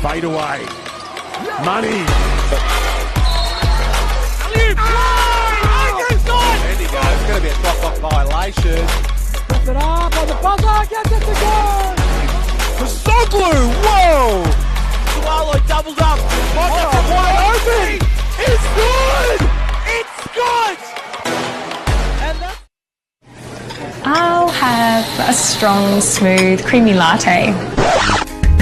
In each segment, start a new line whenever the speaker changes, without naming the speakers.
Fade away. Money.
There you go. It's going to be a drop-off violation.
Puts it up on the buzzer. Gets it to go.
Soglu. Whoa.
Sualo doubled up. Pocket from wide open. It's good. It's good. And that's...
I'll have a strong, smooth, creamy latte.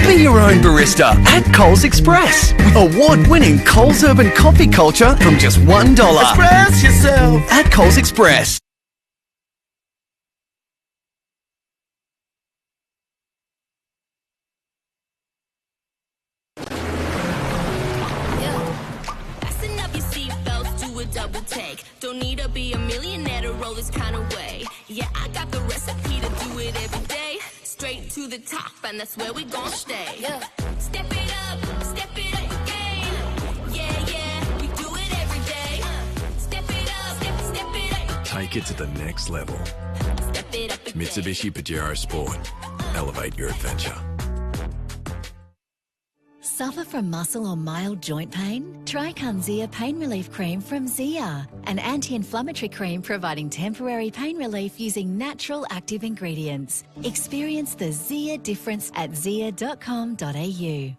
Be your own barista at Coles Express. Award-winning Coles Urban coffee culture from just $1.
Express yourself.
At Coles Express.
Fasten up your seatbelts, do a double take. Don't need to be a millionaire to roll this kind of way. Yeah, I got the recipe to do it every day. Straight to the top, and that's where we gon' stay. Yeah. Step it up your game. Yeah, we do it every day. Step it up, step it up.
Take it to the next level.
Step it up again.
Mitsubishi Pajero Sport. Elevate your adventure.
Suffer from muscle or mild joint pain? Try Kanzia Pain Relief Cream from Zia, an anti-inflammatory cream providing temporary pain relief using natural active ingredients. Experience the Zia difference at zia.com.au.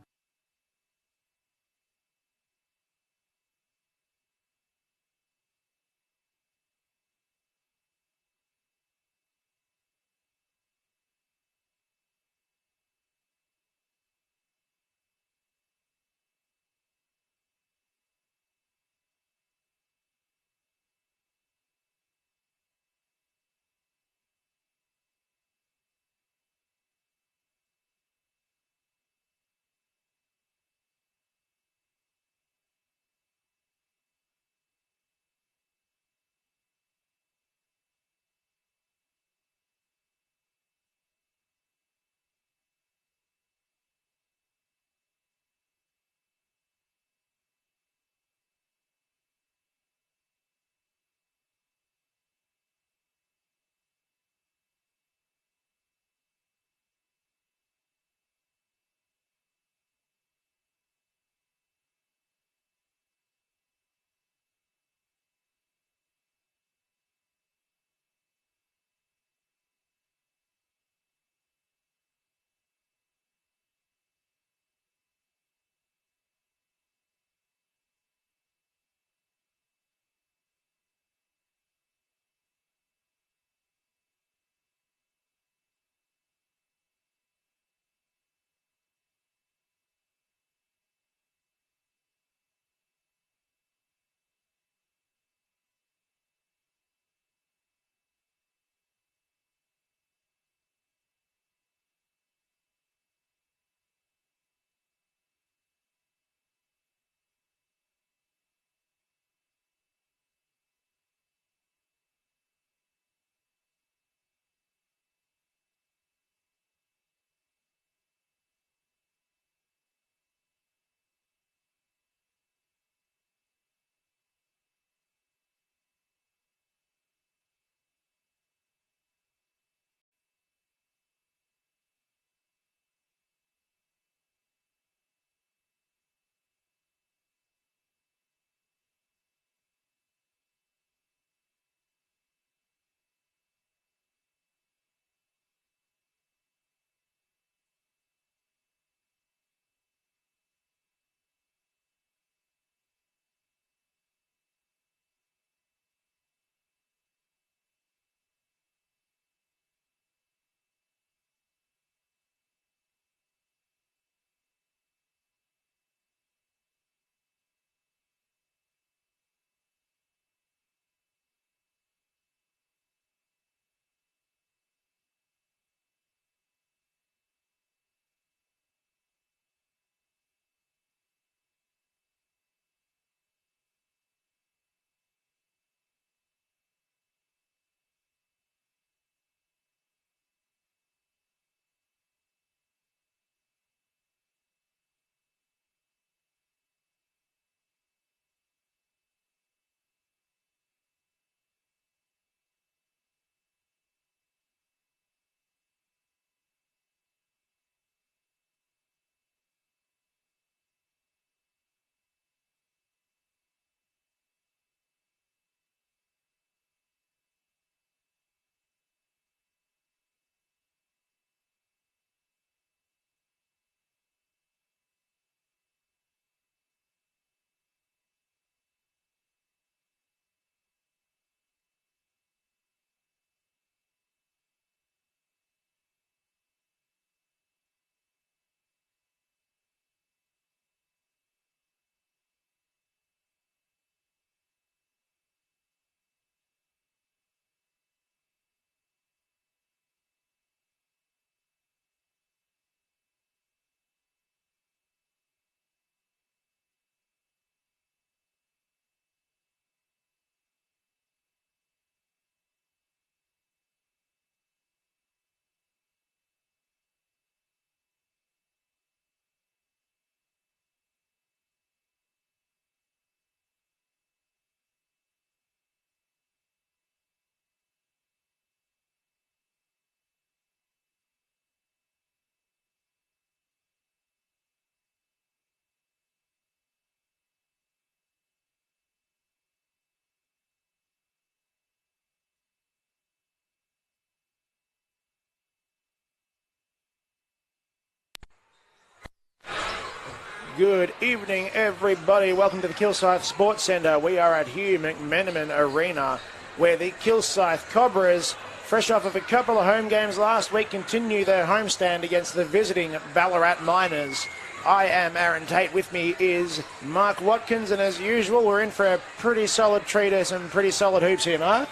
good evening, everybody. Welcome to the Kilsyth Sports Centre. We are at Hugh McMenamin Arena, where the Kilsyth Cobras, fresh off of a couple of home games last week, continue their homestand against the visiting Ballarat Miners. I am Aaron Tate. With me is Mark Watkins, and as usual, we're in for a pretty solid treat of some pretty solid hoops here, Mark.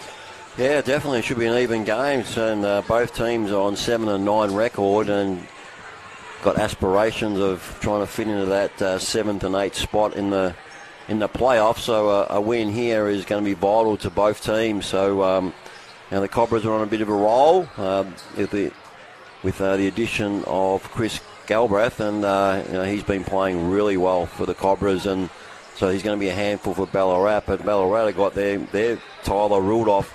Yeah, definitely. It should be an even game, and both teams are on 7-9 record and got aspirations of trying to fit into that 7th and 8th spot in the playoffs. So a win here is going to be vital to both teams. So now the Cobras are on a bit of a roll with the addition of Chris Galbraith, and he's been playing really well for the Cobras, and so he's going to be a handful for Ballarat. But Ballarat got their Tyler Rudolph,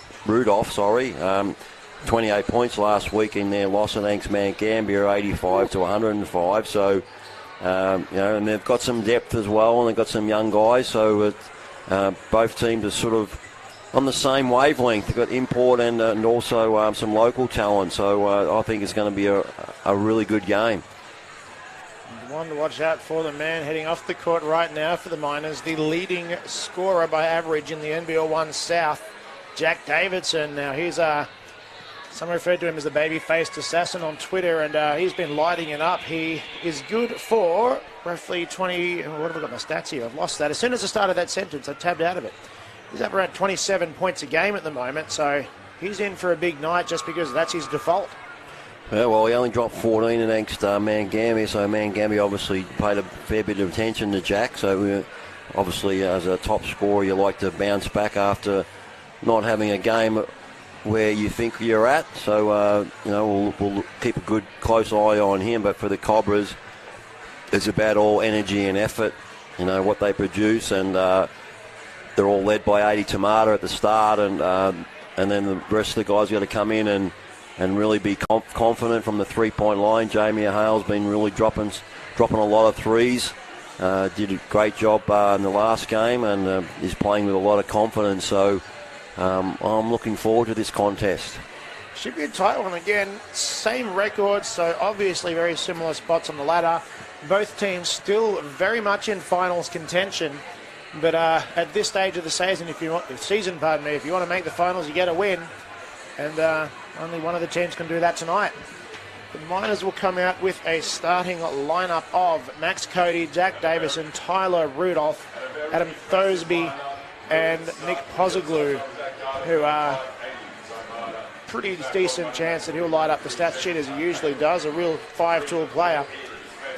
28 points last week in their loss at Anks Gambia, 85 to 105. So, and they've got some depth as well, and they've got some young guys. So both teams are sort of on the same wavelength. They've got import and also some local talent. So I think it's going to be a really good game.
One to watch out for, the man heading off the court right now for the Miners, the leading scorer by average in the NBL 1 South, Jack Davidson. Now he's some referred to him as the baby-faced assassin on Twitter, and he's been lighting it up. He is good for roughly 20... What have I got my stats here? I've lost that. As soon as I started that sentence, I tabbed out of it. He's up around 27 points a game at the moment, so he's in for a big night just because that's his default.
Yeah, well, he only dropped 14 against Mangambia, so Mangambia obviously paid a fair bit of attention to Jack. So obviously, as a top scorer, you like to bounce back after not having a game where you think you're at. So, we'll keep a good, close eye on him. But for the Cobras, it's about all energy and effort, what they produce. And they're all led by 80 Tamata at the start. And then the rest of the guys got to come in and really be confident from the three-point line. Jamie Hale's been really dropping a lot of threes. Did a great job in the last game, and is playing with a lot of confidence. So I'm looking forward to this contest.
Should be a tight one again. Same records, so obviously very similar spots on the ladder. Both teams still very much in finals contention. But at this stage of the season, if you want to make the finals, you get a win. And only one of the teams can do that tonight. The Miners will come out with a starting lineup of Max Cody, Jack Davison, Tyler Rudolph, Adam Thosby, and Nick Pozoglu, who are pretty decent chance that he'll light up the stat sheet as he usually does, a real five-tool player.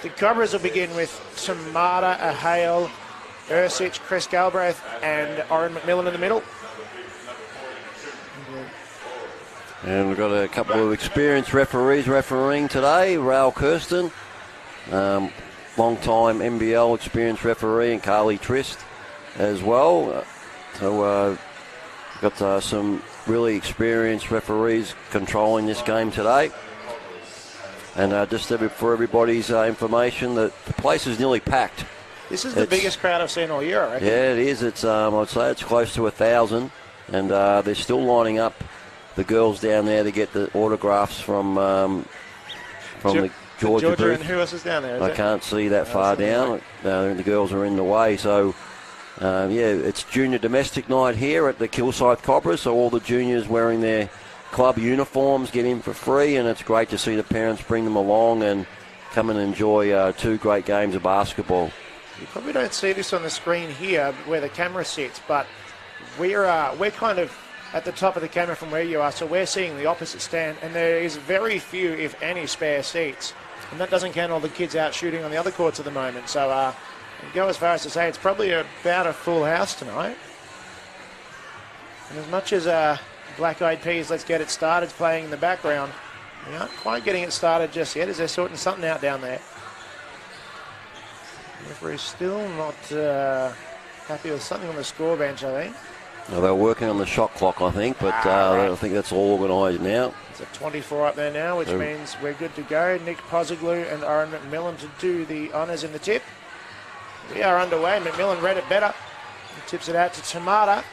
The Cobras will begin with Tamata, Ahale, Ursic, Chris Galbraith, and Oren McMillan in the middle.
And we've got a couple of experienced referees refereeing today. Raul Kirsten, long-time NBL experienced referee, and Carly Trist as well. So we've got some really experienced referees controlling this game today. And just for everybody's information, that the place is nearly packed.
This is the biggest crowd I've seen all year, I reckon.
Yeah, it is. It's I'd say it's close to 1,000, and they're still lining up the girls down there to get the autographs from the Georgia booth.
And who else is down there?
I can't see that far down. The girls are in the way. So, it's junior domestic night here at the Kilsyth Cobras. So all the juniors wearing their club uniforms get in for free, and it's great to see the parents bring them along and come and enjoy two great games of basketball.
You probably don't see this on the screen here where the camera sits, but we're kind of at the top of the camera from where you are, so we're seeing the opposite stand, and there is very few, if any, spare seats, and that doesn't count all the kids out shooting on the other courts at the moment. So I'd go as far as to say it's probably about a full house tonight. And as much as Black Eyed Peas, Let's Get It Started, playing in the background, we aren't quite getting it started just yet, as they're sorting something out down there. The referee's still not happy with something on the score bench, I think.
Well, they're working on the shot clock, I think, but I think that's all organised now.
It's a 24 up there now, which means we're good to go. Nick Pozoglu and Oren McMillan to do the honours in the tip. We are underway. McMillan read it better. He tips it out to Tamata.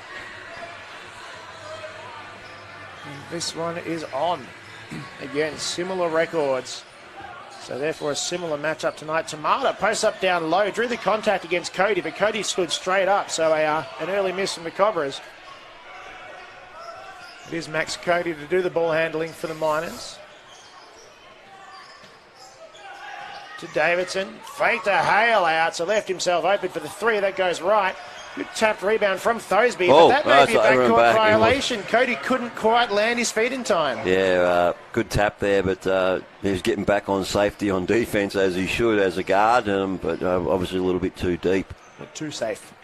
And this one is on. Again, similar records. So therefore a similar matchup tonight. Tamata posts up down low, drew the contact against Cody, but Cody stood straight up, so an early miss from the Cobras. It is Max Cody to do the ball handling for the Miners. To Davidson, faked a Hale out, so left himself open for the three. That goes right. Good tapped rebound from Thosby, but that may be a backcourt violation. Cody couldn't quite land his feet in time.
Yeah, good tap there, but he was getting back on safety on defence as he should as a guard, but obviously a little bit too deep.
But too safe.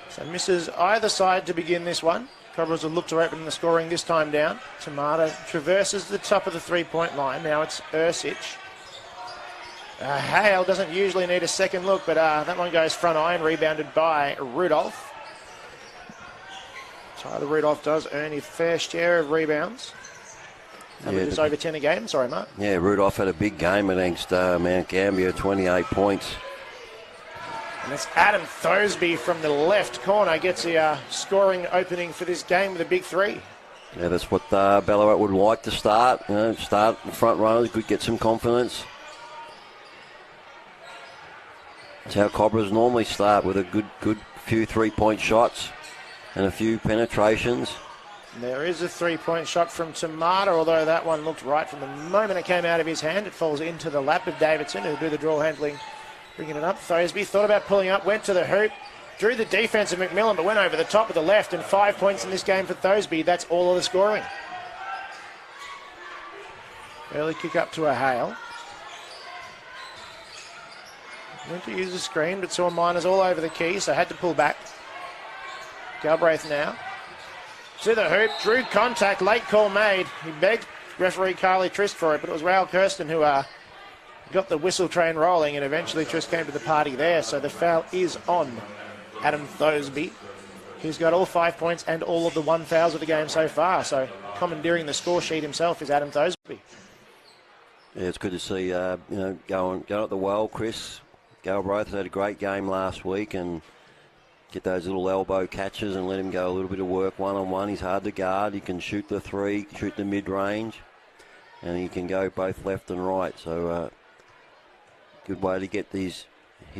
So misses either side to begin this one. Cobras will look to open the scoring this time down. Tamata traverses the top of the three-point line. Now it's Ursich. Hale doesn't usually need a second look, but that one goes front iron, rebounded by Rudolph. Tyler Rudolph does earn his fair share of rebounds. Just over 10 a game. Sorry, Mark.
Yeah, Rudolph had a big game against Mount Gambier, 28 points.
And it's Adam Thosby from the left corner gets the scoring opening for this game with a big three.
Yeah, that's what Ballarat would like to start. Start the front runners, could get some confidence. That's how Cobras normally start, with a good few three-point shots and a few penetrations.
There is a three-point shot from Tamata, although that one looked right from the moment it came out of his hand. It falls into the lap of Davidson, who'll do the draw handling, bringing it up. Thosby thought about pulling up, went to the hoop, drew the defense of McMillan, but went over the top of the left, and 5 points in this game for Thosby. That's all of the scoring. Early kick up to a Hale. Went to use the screen, but saw Miners all over the key, so had to pull back. Galbraith now. To the hoop, drew contact, late call made. He begged referee Carly Trist for it, but it was Raul Kirsten who got the whistle train rolling, and eventually Trist came to the party there, so the foul is on Adam Thosby. He's got all 5 points and all of the 1 foul of the game so far, so commandeering the score sheet himself is Adam Thosby.
Yeah, it's good to see, going at the well, Chris. Galbraith had a great game last week, and get those little elbow catches and let him go a little bit of work one-on-one. He's hard to guard. He can shoot the three, shoot the mid-range, and he can go both left and right. So good way to get his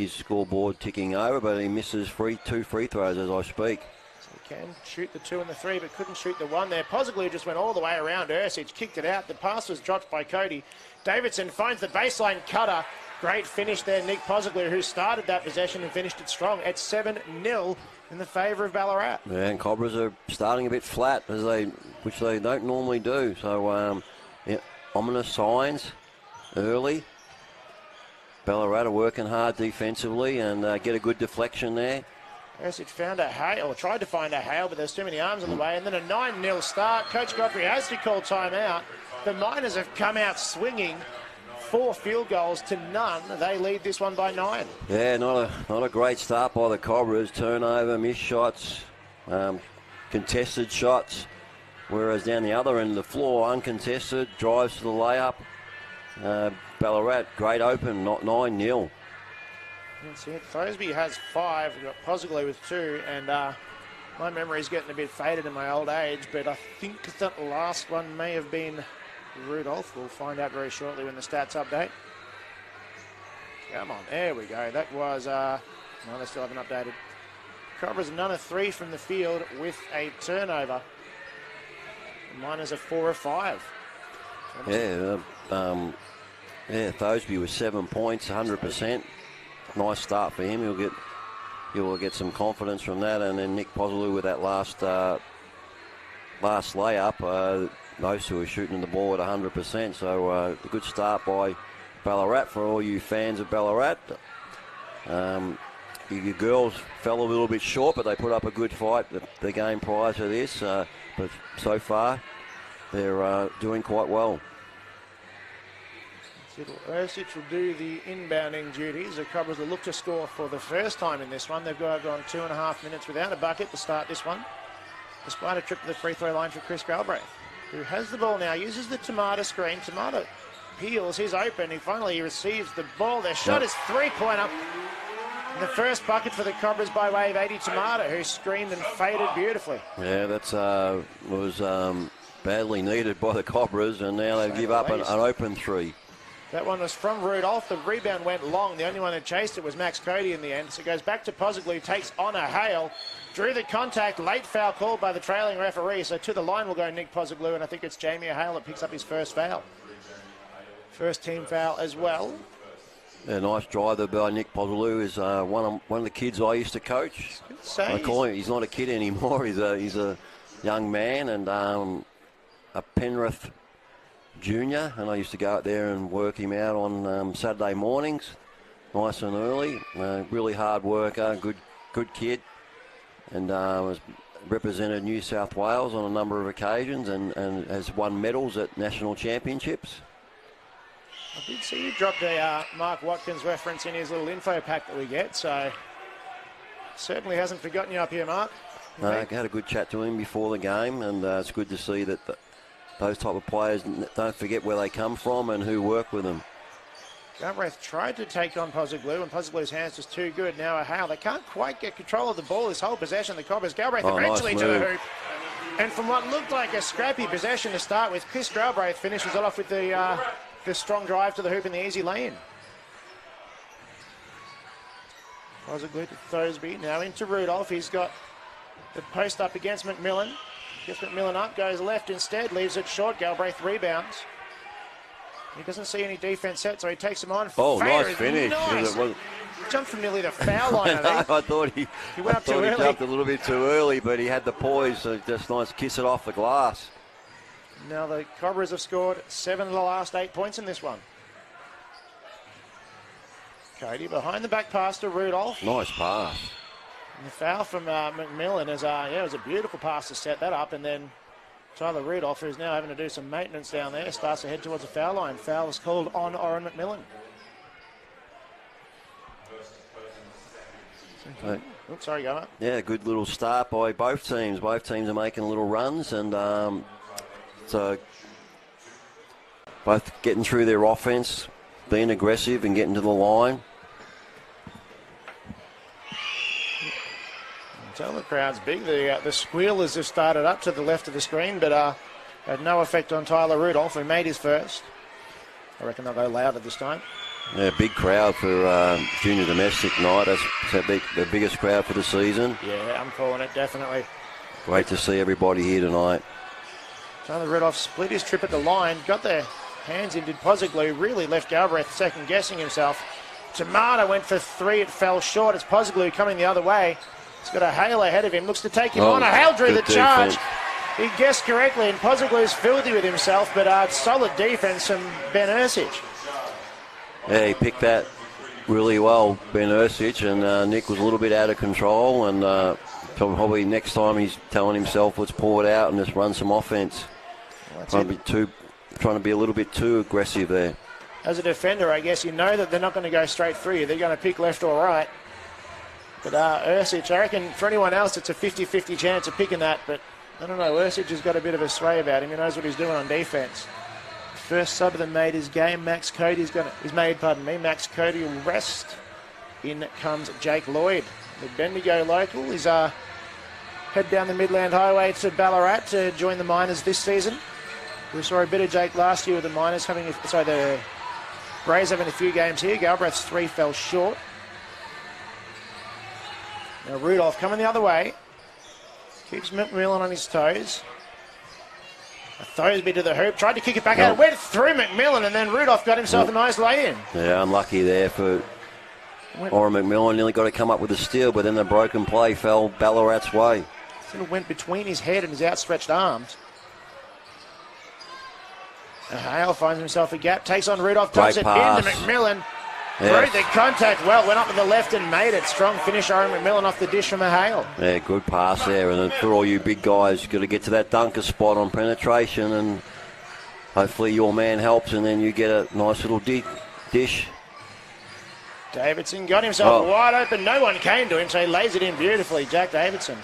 scoreboard ticking over, but he misses two free throws as I speak.
So he can shoot the 2 and the 3, but couldn't shoot the 1 there. Posiclu just went all the way around Ursich, kicked it out. The pass was dropped by Cody. Davidson finds the baseline cutter. Great finish there, Nick Posiclu, who started that possession and finished it strong at 7-0 in the favour of Ballarat.
Yeah, and Cobras are starting a bit flat, which they don't normally do. So, ominous signs early. Ballarat are working hard defensively and get a good deflection there.
Ursich found a Hale, or tried to find a Hale, but there's too many arms on the way. And then a 9-0 start. Coach Godfrey has to call timeout. The Miners have come out swinging. 4 field goals to none. They lead this one by 9.
Yeah, not a great start by the Cobras. Turnover, missed shots, contested shots. Whereas down the other end of the floor, uncontested, drives to the layup. Ballarat, great open, not 9-0.
That's it. Thosby has 5. We've got Posiclu with 2. And my memory's getting a bit faded in my old age, but I think that last one may have been Rudolph. We'll find out very shortly when the stats update. Come on, there we go. That was, no, they still haven't updated. Cobras none of 3 from the field with a turnover. The Miners are 4 of 5.
Yeah, Thosby with 7 points, 100%. Nice start for him. He will get some confidence from that, and then Nick Posiclu with that last layup. Those two are shooting the ball at 100%, so a good start by Ballarat for all you fans of Ballarat. Your girls fell a little bit short, but they put up a good fight the game prior to this. But so far, they're doing quite well.
Ursich will do the inbounding duties. The Cobras will look to score for the first time in this one. They've gone 2.5 minutes without a bucket to start this one, despite a trip to the free throw line for Chris Galbraith, who has the ball now, uses the Tamata screen. Tamata peels, he's open, he finally receives the ball. Their shot is 3-pointer. And the first bucket for the Cobras by way of 80 Tamata, who screened and faded beautifully.
Yeah, that's was badly needed by the Cobras, and now they give up an open 3.
That one was from Rudolph. The rebound went long. The only one that chased it was Max Cody in the end. So it goes back to Posaglu, takes on a Hale. Drew the contact, late foul called by the trailing referee. So to the line will go Nick Posaglu, and I think it's Jamie Hale that picks up his first foul. First team foul as well.
Yeah, nice drive there by Nick Posaglu. Is one of the kids I used to coach. I call him. He's not a kid anymore. He's a young man, and a Penrith junior, and I used to go out there and work him out on Saturday mornings, nice and early. Really hard worker, good kid, and was represented New South Wales on a number of occasions, and has won medals at national championships.
I did see you dropped a Mark Watkins reference in his little info pack that we get, so certainly hasn't forgotten you up here, Mark.
I had a good chat to him before the game, and it's good to see that those type of players don't forget where they come from and who work with them.
Galbraith tried to take on Posaglu, and Posaglu's hands just too good. Now a Hale. They can't quite get control of the ball this whole possession. The Cobbers. Galbraith eventually
nice
to the
move.
hoop. And from what looked like a scrappy possession to start with, Chris Galbraith finishes it off with the strong drive to the hoop and the easy lay-in. Posaglu to Thosby. Now into Rudolph. He's got the post up against McMillan. Gets McMillan up, goes left instead, leaves it short. Galbraith rebounds. He doesn't see any defense set, so he takes him on.
Oh,
Fader
nice finish.
Nice.
It was...
Jumped from nearly the foul line,
I thought he
went up too early.
Jumped a little bit too early, but he had the poise, so just nice kiss it off the glass.
Now the Cobras have scored 7 of the last 8 points in this one. Cody behind the back pass to Rudolph.
Nice pass.
And the foul from McMillan is, it was a beautiful pass to set that up, and then Tyler Rudolph, who's now having to do some maintenance down there, starts to head towards the foul line. Foul is called on Oren McMillan.
Okay.
Oops, sorry, go on.
Yeah, good little start by both teams. Both teams are making little runs, and so both getting through their offense, being aggressive and getting to the line.
Tell the crowd's big. The squealers have started up to the left of the screen, but had no effect on Tyler Rudolph, who made his first. I reckon they'll go louder this time.
Yeah, big crowd for junior domestic night. That's the biggest crowd for the season.
Yeah, I'm calling it, definitely.
Great to see everybody here tonight.
Tyler Rudolph split his trip at the line, got their hands in, did Posaglu, really left Galbraith second-guessing himself. Tamata went for 3, it fell short. It's Posaglu coming the other way. He's got a Hale ahead of him, looks to take him on. A Hale drew the charge. He guessed correctly, and Posaglu's filthy with himself, but solid defense from Ben Ercich.
Yeah, he picked that really well, Ben Ercich, and Nick was a little bit out of control, and probably next time he's telling himself, let's pull it out and just run some offense. Trying to be a little bit too aggressive there.
As a defender, I guess you know that they're not going to go straight through you. They're going to pick left or right. But Ercich, I reckon for anyone else, it's a 50-50 chance of picking that. But I don't know, Ercich has got a bit of a sway about him. He knows what he's doing on defence. First sub of the made his game. Max Cody Max Cody will rest. In comes Jake Lloyd, the Bendigo local. He's head down the Midland Highway to Ballarat to join the Miners this season. We saw a bit of Jake last year with the Miners the Braves having a few games here. Galbraith's 3 fell short. Now Rudolph coming the other way. Keeps McMillan on his toes. Thosby to the hoop. Tried to kick it back out. Went through McMillan, and then Rudolph got himself a nice lay-in.
Yeah, unlucky there for Oren McMillan. Nearly got to come up with a steal, but then the broken play fell Ballarat's way.
Sort of went between his head and his outstretched arms. Hale finds himself a gap. Takes on Rudolph. Drops it into McMillan. Broke the contact well, went up with the left and made it. Strong finish, Oren McMillan off the dish from a Hale.
Yeah, good pass there. And for all you big guys, you've got to get to that dunker spot on penetration, and hopefully your man helps, and then you get a nice little dish.
Davidson got himself wide open. No one came to him, so he lays it in beautifully. Jack Davidson.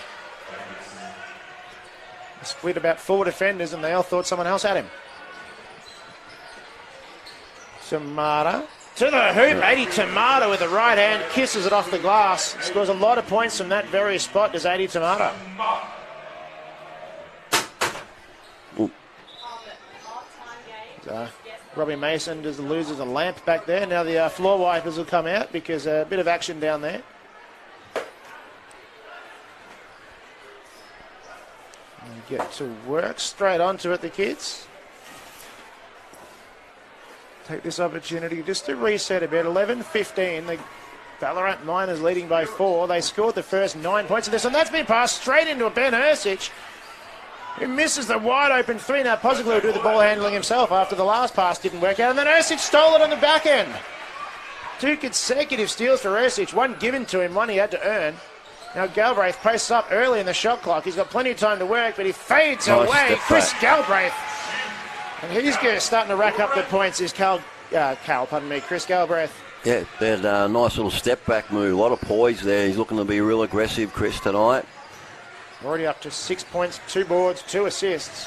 He split about 4 defenders, and they all thought someone else had him. Tamata. To the hoop, 80 Tamata with the right hand, kisses it off the glass. Scores a lot of points from that very spot, does 80 Tamata. Robbie Mason just loses a lamp back there. Now the floor wipers will come out because a bit of action down there. And get to work straight onto it, the kids. Take this opportunity just to reset a bit. 11-15. The Ballarat Miners leading by 4. They scored the first 9 points of this, and that's been passed straight into a Ben Ercich, who misses the wide open 3. Now Pozoglu will do the ball handling himself after the last pass didn't work out, and then Ercich stole it on the back end. 2 consecutive steals for Ercich, 1 given to him, 1 he had to earn. Now Galbraith posts up early in the shot clock. He's got plenty of time to work, but he fades away. Chris Galbraith. And he's starting to rack up the points, is Chris Galbraith.
Yeah, they had a nice little step back move. A lot of poise there. He's looking to be real aggressive, Chris, tonight.
Already up to 6 points, 2 boards, 2 assists.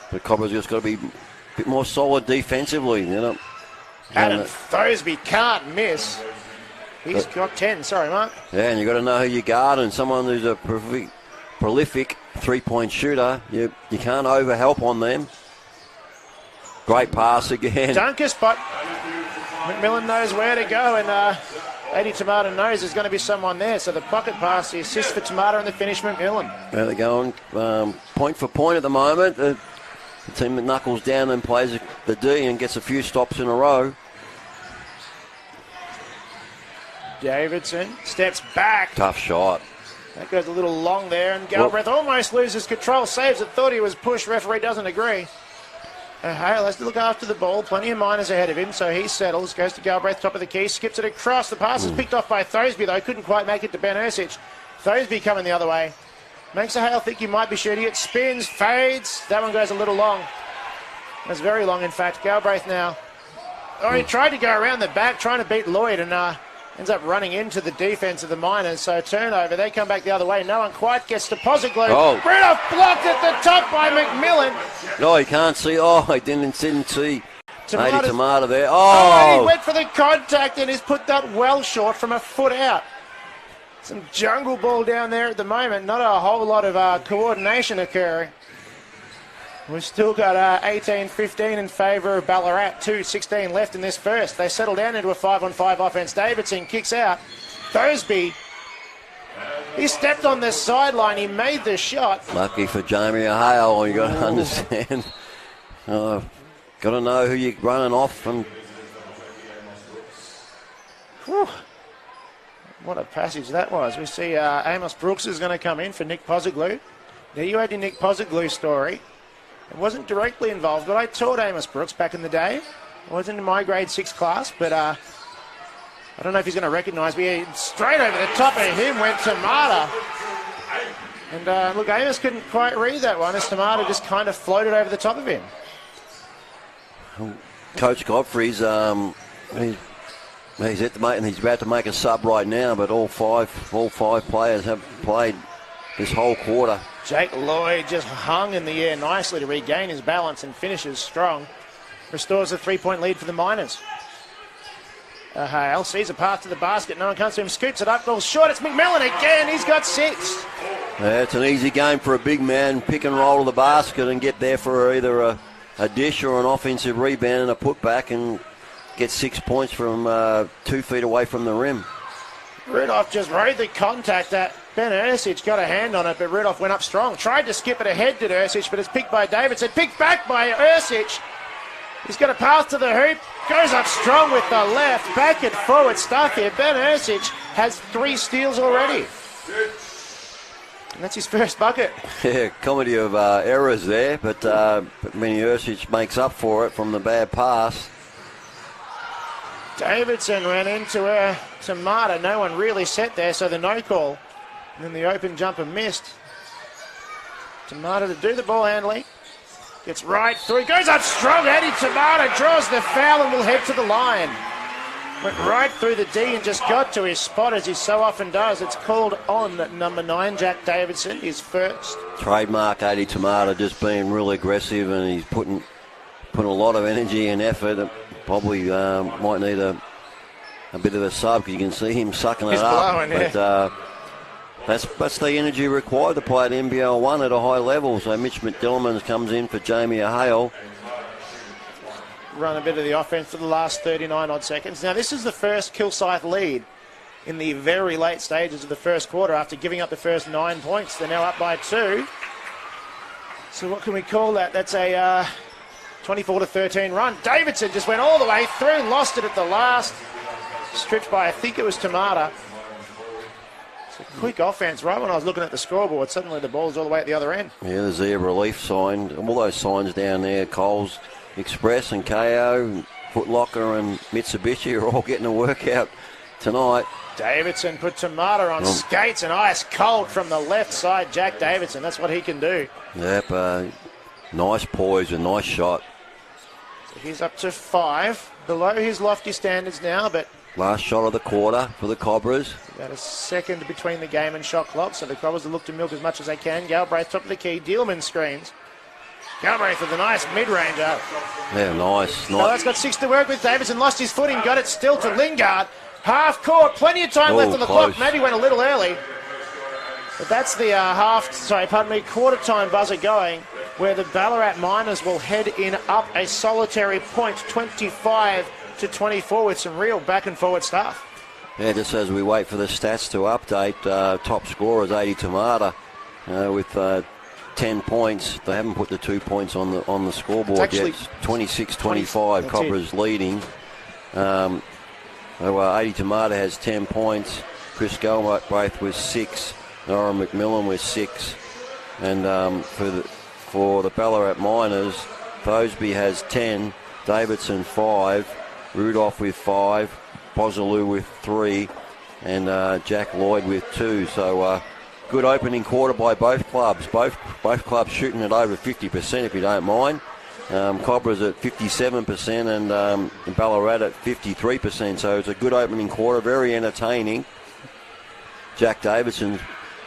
But Cobber's just got to be a bit more solid defensively, you know.
Adam Thosby can't miss. He's got 10. Sorry, Mark.
Yeah, and you've got to know who you guard, and someone who's a prolific three-point shooter, you can't overhelp on them. Great pass again.
Dunker spot. McMillan knows where to go, and Eddie Tamata knows there's going to be someone there. So the pocket pass, the assist for Tamata, and the finish McMillan.
There they go on point for point at the moment. The team that knuckles down and plays the D and gets a few stops in a row.
Davidson steps back.
Tough shot.
That goes a little long there, and Galbraith almost loses control. Saves it, thought he was pushed. Referee doesn't agree. Hale has to look after the ball. Plenty of Miners ahead of him, so he settles. Goes to Galbraith, top of the key. Skips it across. The pass is picked off by Thosby, though. Couldn't quite make it to Ben Ercich. Thosby coming the other way. Makes a Hale think he might be shooting it. Spins, fades. That one goes a little long. That's very long, in fact. Galbraith now. Oh, he tried to go around the back, trying to beat Lloyd, and ends up running into the defence of the Miners. So turnover. They come back the other way. No one quite gets to Pozoglu.
Oh.
Rudolph blocked at the top by McMillan.
No, he can't see. Oh, he didn't see. Tamata there.
Oh, he went for the contact and he's put that well short from a foot out. Some jungle ball down there at the moment. Not a whole lot of coordination occurring. We've still got 18-15 in favour of Ballarat. 2:16 left in this first. They settle down into a 5-on-5 offence. Davidson kicks out. Thosby, he stepped on the sideline. He made the shot.
Lucky for Jamie Hale. You got to understand. Got to know who you're running off from.
Whew. What a passage that was. We see Amos Brooks is going to come in for Nick Pozoglu. Now you had your Nick Pozoglu story. I wasn't directly involved, but I taught Amos Brooks back in the day. I wasn't in my grade 6 class, but I don't know if he's going to recognise me. Straight over the top of him went Tamata. And look, Amos couldn't quite read that one as Tamata just kind of floated over the top of him.
Coach Godfrey's he's at the mate and he's about to make a sub right now, but all five players have played this whole quarter.
Jake Lloyd just hung in the air nicely to regain his balance and finishes strong. Restores a 3-point lead for the Miners. Hale sees a pass to the basket. No one comes to him. Scoops it up. Goes short. It's McMillan again. He's got 6.
Yeah, it's an easy game for a big man. Pick and roll to the basket and get there for either a dish or an offensive rebound and a putback and get 6 points from 2 feet away from the rim.
Rudolph just rode the contact. Ben Ercich got a hand on it, but Rudolph went up strong. Tried to skip it ahead to Ercich, but it's picked by Davidson. Picked back by Ercich. He's got a pass to the hoop. Goes up strong with the left. Back and forward stuff here. Ben Ercich has 3 steals already. And that's his first bucket.
Yeah, comedy of errors there, but Benny Ercich makes up for it from the bad pass.
Davidson ran into Tamata. No one really set there, so the no call. And then the open jumper missed. Tamata to do the ball handling. Gets right through. Goes up strong. Eddie Tamata draws the foul and will head to the line. Went right through the D and just got to his spot as he so often does. It's called on number 9, Jack Davidson, his first.
Trademark Eddie Tamata, just being really aggressive, and he's putting a lot of energy and effort. Probably might need a bit of a sub because you can see him sucking it up.
Blowing, yeah.
But that's the energy required to play at NBL 1 at a high level. So Mitch McDillamans comes in for Jamie Hale.
run a bit of the offense for the last 39 odd seconds. Now, this is the first Kilsyth lead in the very late stages of the first quarter after giving up the first 9 points. They're now up by 2. So what can we call that? That's a 24-13 run. Davidson just went all the way through, lost it at the last. Stripped by, I think it was Tamata. It's a quick offense. Right when I was looking at the scoreboard, suddenly the ball's all the way at the other end.
Yeah, there's the relief sign. All those signs down there, Coles Express and KO, Foot Locker and Mitsubishi are all getting a workout tonight.
Davidson put Tamata on skates and ice cold from the left side. Jack Davidson, that's what he can do.
Yep, nice poise and nice shot.
So he's up to 5, below his lofty standards now, but
last shot of the quarter for the Cobras.
about a second between the game and shot clock, so the Cobras will look to milk as much as they can. Galbraith top of the key, Dealman screens. Galbraith with a nice mid-ranger.
Yeah, nice.
Well, that's got 6 to work with. Davidson lost his footing, got it still to Lingard. Half court, plenty of time left on the clock. Maybe went a little early. But that's the quarter time buzzer going, where the Ballarat Miners will head in up a solitary point, 25-24, with some real back and forward stuff.
Yeah, just as we wait for the stats to update, top scorer is 80 Tamata with 10 points. They haven't put the 2 points on the scoreboard yet. 26-25, Cobras leading. 80 Tamata has 10 points. Chris Galbraith with 6. Nora McMillan with 6. And for the Ballarat Miners, Thosby has 10. Davidson 5. Rudolph with 5. Bozaloo with 3. And Jack Lloyd with 2. So good opening quarter by both clubs. Both clubs shooting at over 50%, if you don't mind. Cobras at 57% and Ballarat at 53%. So it's a good opening quarter, very entertaining. Jack Davidson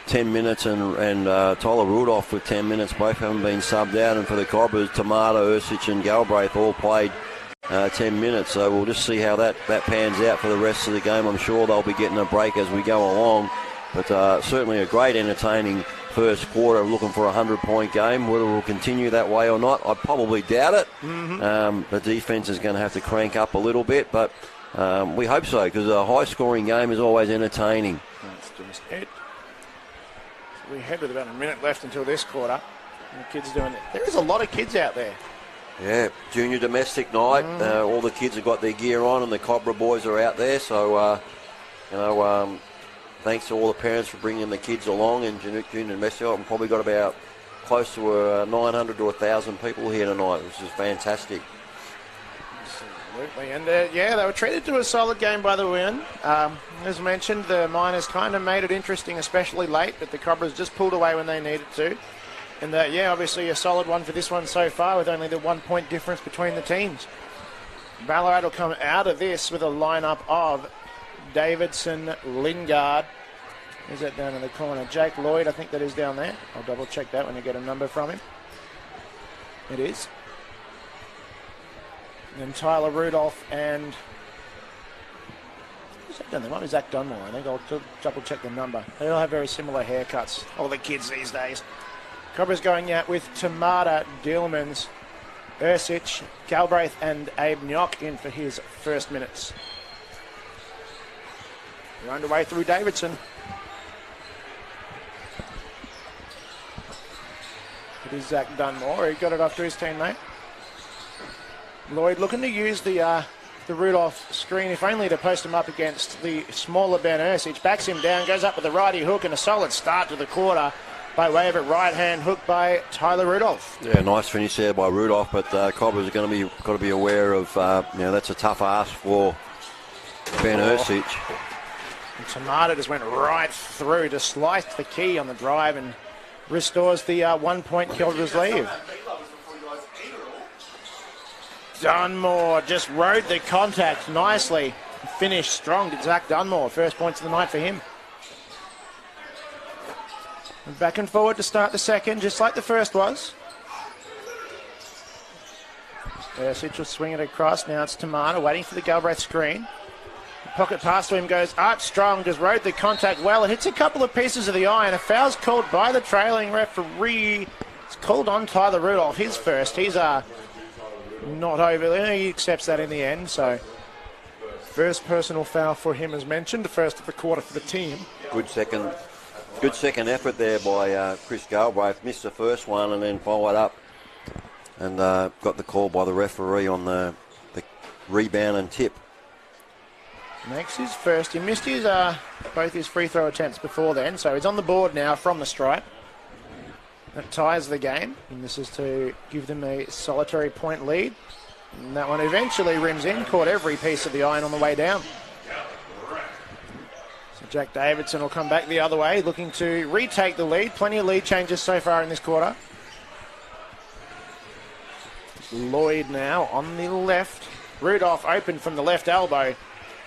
10 minutes and Tyler Rudolph with 10 minutes. Both haven't been subbed out. And for the Cobras, Tamata, Ursich and Galbraith all played 10 minutes. So we'll just see how that pans out for the rest of the game. I'm sure they'll be getting a break as we go along. But certainly a great entertaining first quarter, looking for a 100-point game. Whether we'll continue that way or not, I probably doubt it. The defence is going to have to crank up a little bit, but we hope so, because a high-scoring game is always entertaining.
That's just it. So we head with about a minute left until this quarter. And the kids doing it. There is a lot of kids out there.
Yeah, junior domestic night. All the kids have got their gear on, and the Cobra boys are out there. So, thanks to all the parents for bringing the kids along. And junior domestic, I've probably got about close to 900 to 1,000 people here tonight, which is fantastic.
Absolutely. And they were treated to a solid game by the win. As mentioned, the Miners kind of made it interesting, especially late, but the Cobras just pulled away when they needed to. And obviously a solid one for this one so far, with only the 1 point difference between the teams. Ballarat will come out of this with a lineup of Davidson, Lingard. Is that down in the corner? Jake Lloyd, I think that is down there. I'll double check that when you get a number from him. It is. And then Tyler Rudolph and... who's that down there? Might be Zach Dunmore. I think I'll double check the number. They all have very similar haircuts, all the kids these days. Cobra's going out with Tamata, Dillmans, Ursich, Galbraith and Abe Nyok in for his first minutes. We're underway through Davidson. It is Zach Dunmore. He got it off to his teammate. Lloyd looking to use the Rudolph screen, if only to post him up against the smaller Ben Ursich. Backs him down, goes up with a righty hook, and a solid start to the quarter by way of a right-hand hook by Tyler Rudolph.
Yeah, nice finish there by Rudolph, but Cobras are got to be aware of, that's a tough ask for Ben Ursich.
And Tamata just went right through to slice the key on the drive and restores the 1 point Cobras lead. Dunmore just rode the contact nicely. Finished strong to Zach Dunmore. First points of the night for him. And back and forward to start the second, just like the first was. Ursich will swing it across. Now it's Tamata waiting for the Galbraith screen. The pocket pass to him goes Armstrong, just rode the contact well. It hits a couple of pieces of the eye, and a foul's called by the trailing referee. It's called on Tyler Rudolph, his first. He's not overly. He accepts that in the end, so first personal foul for him as mentioned, the first of the quarter for the team.
Good second effort there by Chris Galbraith. Missed the first one and then followed up and got the call by the referee on the rebound and tip.
Makes his first. He missed his both his free throw attempts before then, so he's on the board now from the stripe. That ties the game, and this is to give them a solitary point lead. And that one eventually rims in, caught every piece of the iron on the way down. So Jack Davidson will come back the other way, looking to retake the lead. Plenty of lead changes so far in this quarter. Lloyd now on the left. Rudolph open from the left elbow.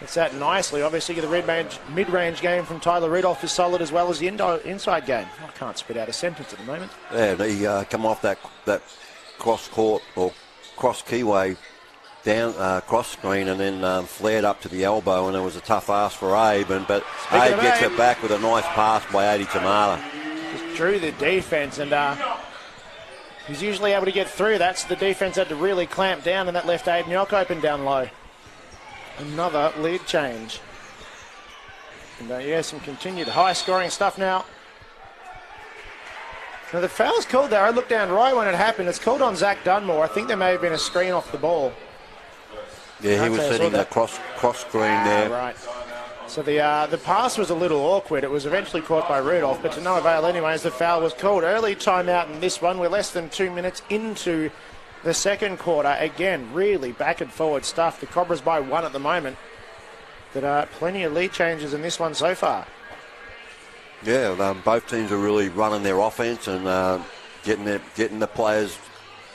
It's that nicely. Obviously, the mid-range game from Tyler Rudolph is solid as well as the inside game. I can't spit out a sentence at the moment.
Yeah, he come off that cross-court or cross-keyway down cross screen and then flared up to the elbow, and it was a tough ask for Abe. But Abe gets it back with a nice pass by Adi Tamata.
Just drew the defence, and he's usually able to get through that, so the defence had to really clamp down, and that left Abe Nyok open down low. Another lead change. And yeah, some continued high-scoring stuff now. Now, the foul's called there. I looked down right when it happened. It's called on Zach Dunmore. I think there may have been a screen off the ball.
Yeah, he was setting the cross screen there.
Right. So the pass was a little awkward. It was eventually caught by Rudolph, but to no avail anyways. The foul was called. Early timeout in this one. We're less than 2 minutes into the second quarter. Again, really back and forward stuff. The Cobras by 1 at the moment. But plenty of lead changes in this one so far.
Yeah, both teams are really running their offense and getting the players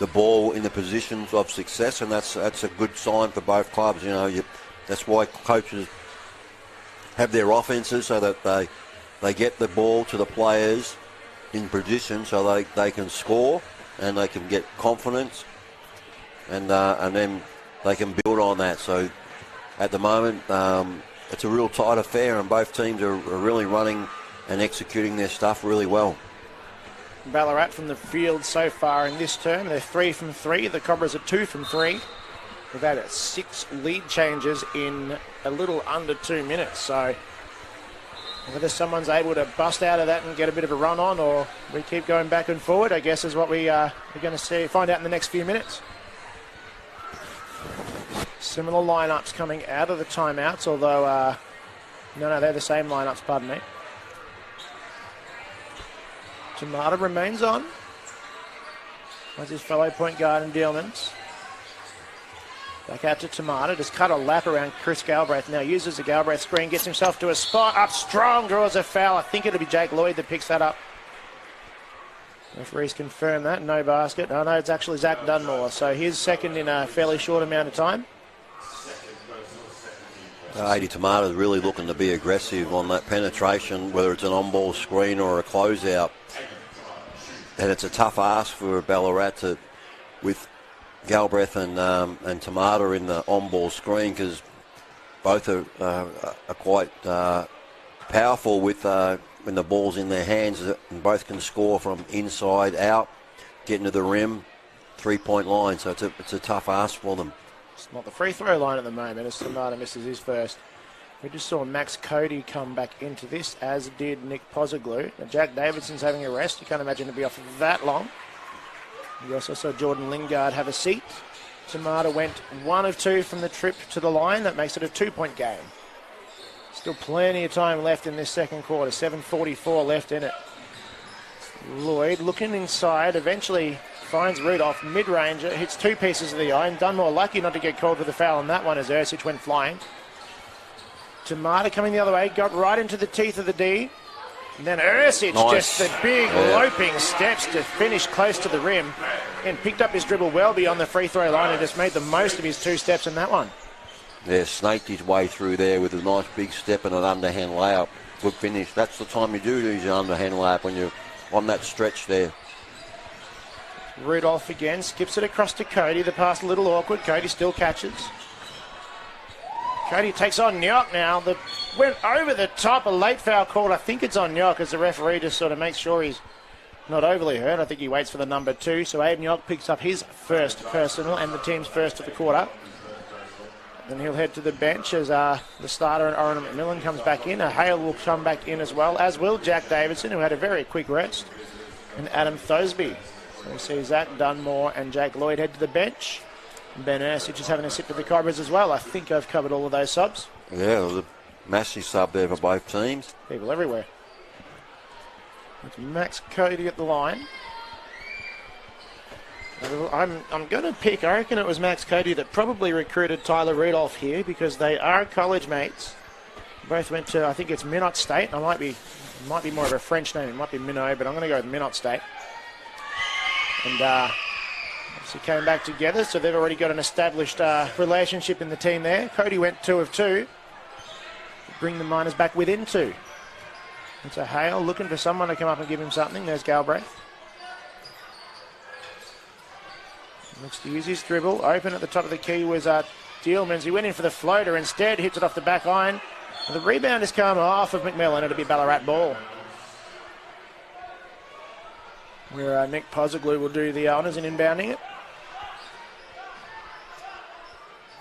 the ball in the positions of success, and that's a good sign for both clubs. You know, that's why coaches have their offenses so that they get the ball to the players in position so they can score and they can get confidence, and then they can build on that. So at the moment, it's a real tight affair, and both teams are really running and executing their stuff really well.
Ballarat from the field so far in this term. They're 3 from 3. The Cobras are 2 from 3. We've had 6 lead changes in a little under 2 minutes. So whether someone's able to bust out of that and get a bit of a run on, or we keep going back and forward, I guess is what we're going to find out in the next few minutes. Similar lineups coming out of the timeouts, although no, they're the same lineups, pardon me. Tamata remains on. As his fellow point guard and Dealmans. Back out to Tamata. Just cut a lap around Chris Galbraith. Now uses the Galbraith screen. Gets himself to a spot. Up strong. Draws a foul. I think it'll be Jake Lloyd that picks that up. Referees confirm that. No basket. Oh no, it's actually Zach Dunmore. So his second in a fairly short amount of time.
Adi Tamata is really looking to be aggressive on that penetration, whether it's an on-ball screen or a closeout. And it's a tough ask for Ballarat with Galbraith and Tamata in the on-ball screen, because both are quite powerful with when the ball's in their hands, and both can score from inside out, getting to the rim, 3-point line. So it's a tough ask for them.
It's not the free throw line at the moment as Tamata misses his first. We just saw Max Cody come back into this, as did Nick Pozoglu. Now Jack Davidson's having a rest. You can't imagine to be off that long. We also saw Jordan Lingard have a seat. Tamata went 1 of 2 from the trip to the line. That makes it a 2-point game. Still plenty of time left in this second quarter. 7:44 left in it. Lloyd looking inside, eventually finds Rudolph, mid-ranger, hits 2 pieces of the iron. Dunmore lucky not to get called for the foul on that one as Ersic went flying. Tamata coming the other way, got right into the teeth of the D. And then Ersic, just the big loping steps to finish close to the rim, and picked up his dribble well beyond the free throw line and just made the most of his 2 steps in that one.
Yeah, snaked his way through there with a nice big step and an underhand layup. Good finish. That's the time you do these underhand layup, when you're on that stretch there.
Rudolph again, skips it across to Cody. The pass a little awkward. Cody still catches. Cody takes on Nyok now. That went over the top. A late foul called. I think it's on Nyok as the referee just sort of makes sure he's not overly hurt. I think he waits for the number 2. So Aiden Yock picks up his first personal and the team's first of the quarter. Then he'll head to the bench as the starter and Oren McMillan comes back in. Hale will come back in as well, as will Jack Davidson, who had a very quick rest, and Adam Thosby. So we see Zach Dunmore and Jake Lloyd head to the bench. Ben Ersic is having a sit with the Cobras as well. I think I've covered all of those subs.
Yeah, it was a massive sub there for both teams.
People everywhere. It's Max Cody at the line. I'm going to pick, I reckon it was Max Cody that probably recruited Tyler Rudolph here because they are college mates. Both went to, I think it's Minot State. It might be more of a French name. It might be Minot, but I'm going to go with Minot State. And obviously came back together, so they've already got an established relationship in the team there. Cody went 2 of 2. Bring the Miners back within 2. It's a Hale looking for someone to come up and give him something. There's Galbraith. Looks to use his dribble. Open at the top of the key was Dealmans. He went in for the floater instead, hits it off the back iron. The rebound has come off of McMillan. It'll be Ballarat ball. Where Nick Pozoglu will do the honours in inbounding it.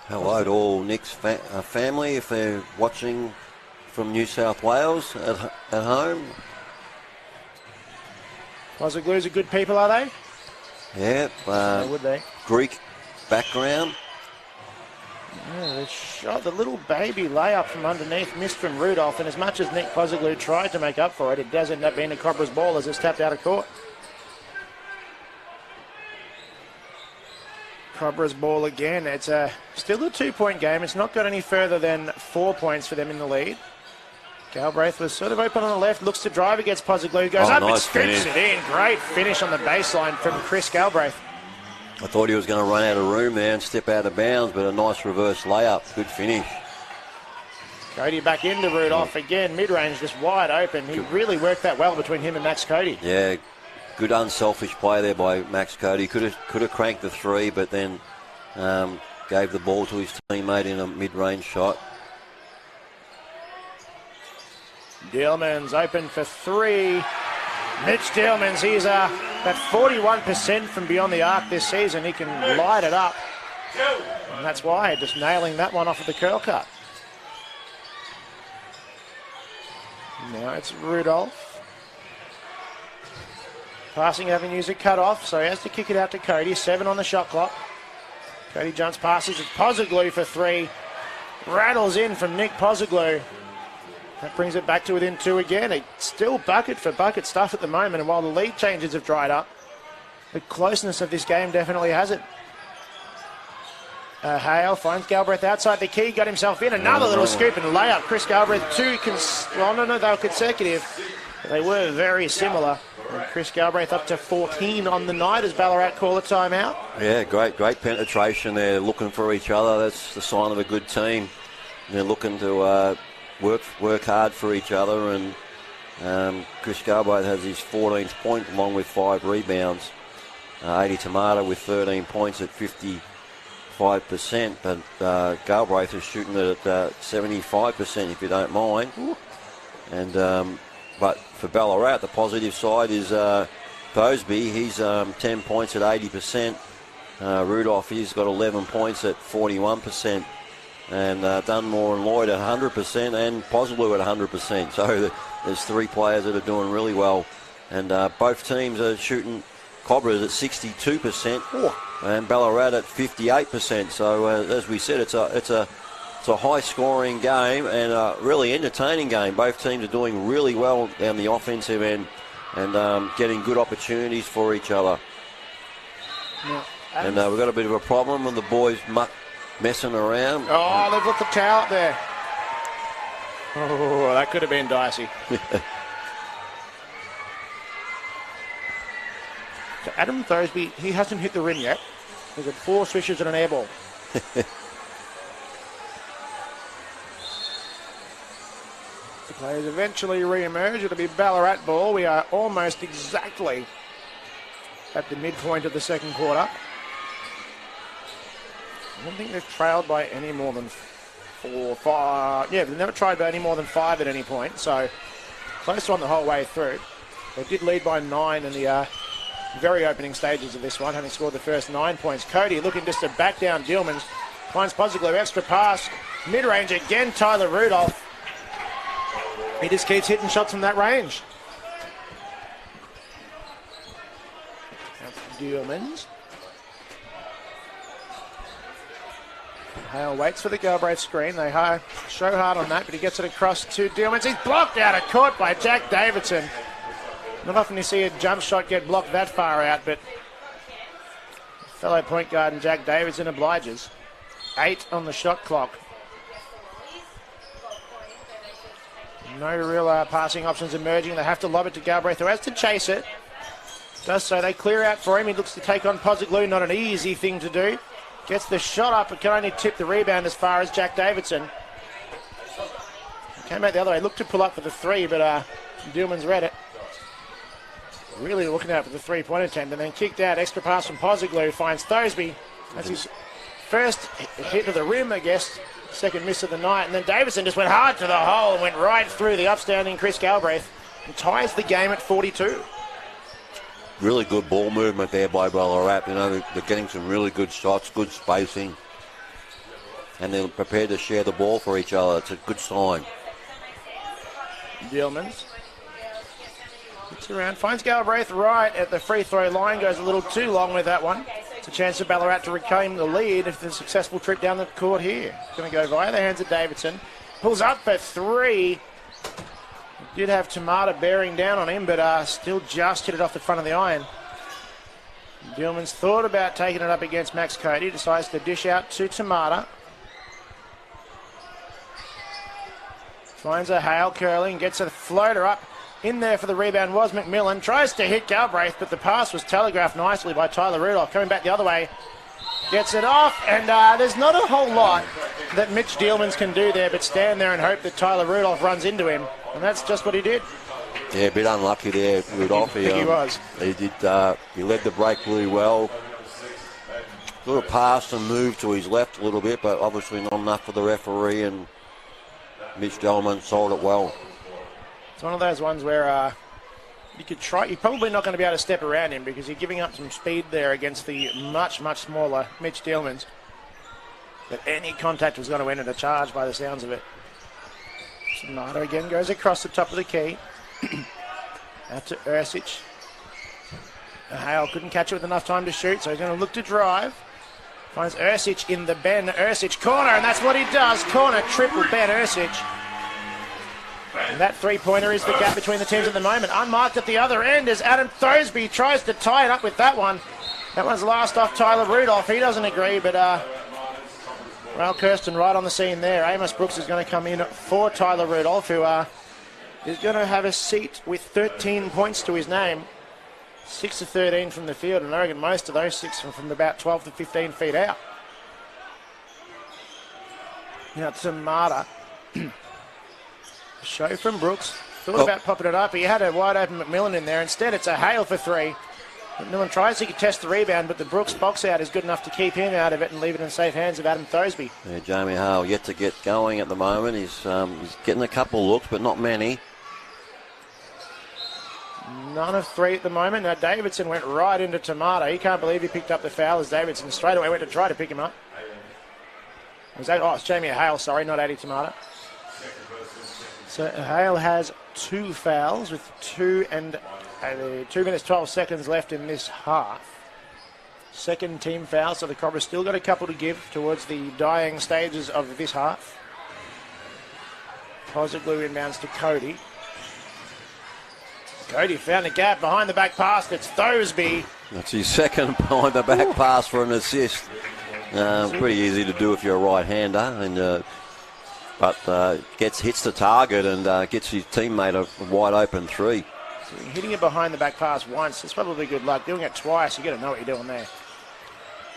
Hello to all Nick's family if they're watching from New South Wales at home.
Pozoglu's are good people, are they?
Yeah,
would they?
Greek background.
Yeah, they shot the little baby layup from underneath, missed from Rudolph, and as much as Nick Pozoglu tried to make up for it, it does end up being a Cobra's ball as it's tapped out of court. Cobra's ball again. It's still a 2-point game. It's not got any further than 4 points for them in the lead. Galbraith was sort of open on the left, looks to drive against Pozoglu, goes up and scoops it in. Great finish on the baseline from Chris Galbraith.
I thought he was going to run out of room there and step out of bounds, but a nice reverse layup. Good finish.
Cody back into Rudolph again, mid-range, just wide open. He really worked that well between him and Max Cody.
Yeah, good unselfish play there by Max Cody. Could have cranked the 3, but then gave the ball to his teammate in a mid-range shot.
Dealman's open for 3. Mitch Dealman's, he's at 41% from beyond the arc this season. He can light it up. And that's why, just nailing that one off of the curl cut. Now it's Rudolph. Passing avenues are cut off, so he has to kick it out to Cody. 7 on the shot clock. Cody jumps passes. It's Pozoglu for 3. Rattles in from Nick Pozoglu. That brings it back to within 2 again. It's still bucket for bucket stuff at the moment, and while the lead changes have dried up, the closeness of this game definitely has it. Hale finds Galbraith outside the key, got himself in. Another little scoop and layup. Chris Galbraith, 2 they were consecutive. But they were very similar. And Chris Galbraith up to 14 on the night as Ballarat call a timeout.
Yeah, great penetration there, looking for each other. That's the sign of a good team. They're looking to work hard for each other, and Chris Galbraith has his 14th point along with 5 rebounds. 80 Tomato with 13 points at 55%, but Galbraith is shooting it at 75%, if you don't mind. And but for Ballarat, the positive side is Thosby. He's 10 points at 80%. Rudolph, he's got 11 points at 41%. And Dunmore and Lloyd at 100% and Pozoglu at 100%. So there's 3 players that are doing really well. And both teams are shooting Cobras at 62% and Ballarat at 58%. So as we said, it's a high-scoring game and a really entertaining game. Both teams are doing really well down the offensive end and getting good opportunities for each other.
Yeah.
And we've got a bit of a problem with the boys messing around.
Oh, they've got the towel up there. Oh, that could have been dicey. So Adam Thosby, he hasn't hit the rim yet. He's got 4 swishes and an air ball. The players eventually re-emerge. It'll be Ballarat ball. We are almost exactly at the midpoint of the second quarter. I don't think they've trailed by any more than 4, 5. Yeah, they've never tried by any more than 5 at any point. So close on the whole way through. They did lead by 9 in the very opening stages of this one, having scored the first 9 points. Cody looking just to back down Dillmans. Finds Pozoglu, extra pass. Mid-range again, Tyler Rudolph. He just keeps hitting shots from that range. That's Dillmans. Hale waits for the Galbraith screen. They show hard on that, but he gets it across to Dillmans. He's blocked out of court by Jack Davidson. Not often you see a jump shot get blocked that far out, but fellow point guard and Jack Davidson obliges. 8 on the shot clock. No real passing options emerging. They have to lob it to Galbraith, who has to chase it. Does so. They clear out for him. He looks to take on Pozoglu. Not an easy thing to do. Gets the shot up, but can only tip the rebound as far as Jack Davidson. Came out the other way. Looked to pull up for the 3, but Dillmans read it. Really looking out for the 3-point attempt, and then kicked out. Extra pass from Pozoglu. Finds Thosby. That's his first hit to the rim, I guess. Second miss of the night. And then Davidson just went hard to the hole and went right through the upstanding Chris Galbraith and ties the game at 42.
Really good ball movement there by Ballarat. You know, they're getting some really good shots, good spacing. And they're prepared to share the ball for each other. It's a good sign.
Dillmans gets around, finds Galbraith right at the free throw line. Goes a little too long with that one. It's a chance for Ballarat to reclaim the lead if there's a successful trip down the court here. It's going to go via the hands of Davidson. Pulls up for 3. Did have Tamata bearing down on him, but still just hit it off the front of the iron. Dillmans thought about taking it up against Max Cody. Decides to dish out to Tamata. Finds a Hale curling, gets a floater up. In there for the rebound was McMillan. Tries to hit Galbraith, but the pass was telegraphed nicely by Tyler Rudolph. Coming back the other way. Gets it off, and there's not a whole lot that Mitch Dillmans can do there but stand there and hope that Tyler Rudolph runs into him. And that's just what he did.
Yeah, a bit unlucky there, Rudolph.
He was.
He did. He led the break really well. Sort of passed and moved to his left a little bit, but obviously not enough for the referee, and Mitch Dillmans sold it well.
It's one of those ones where you could try. You're probably not going to be able to step around him because you're giving up some speed there against the much, much smaller Mitch Dillmans. But any contact was going to end in a charge by the sounds of it. Sonata again goes across the top of the key. Out to Ursic. Hale couldn't catch it with enough time to shoot, so he's going to look to drive. Finds Ursic in the Ben Ursic corner, and that's what he does. Corner triple Ben Ursic. And that three-pointer is the gap between the teams at the moment. Unmarked at the other end as Adam Thosby tries to tie it up with that one. That one's last off Tyler Rudolph. He doesn't agree, but Raul Kirsten right on the scene there. Amos Brooks is going to come in for Tyler Rudolph, who is going to have a seat with 13 points to his name. 6 of 13 from the field, and I reckon most of those 6 from about 12 to 15 feet out. Now to Marta. Show from Brooks. Thought about popping it up. He had a wide open McMillan in there. Instead, it's a Hale for 3. McMillan tries to contest the rebound, but the Brooks box out is good enough to keep him out of it and leave it in safe hands of Adam Thosby.
Yeah, Jamie Hale yet to get going at the moment. He's getting a couple of looks, but not many.
None of 3 at the moment. Now Davidson went right into Tomato. He can't believe he picked up the foul as Davidson straight away went to try to pick him up. It's Jamie Hale, sorry, not Addy Tomato. So Hale has 2 fouls with 2 minutes 12 seconds left in this half. Second team foul, so the Cobras still got a couple to give towards the dying stages of this half. Pozoglu inbounds to Cody. Cody found a gap behind the back pass. It's Thosby.
That's his second behind the back pass for an assist. Pretty easy to do if you're a right-hander, and but hits the target and gets his teammate a wide open 3.
So hitting it behind the back pass once, it's probably good luck. Doing it twice, you got to know what you're doing there.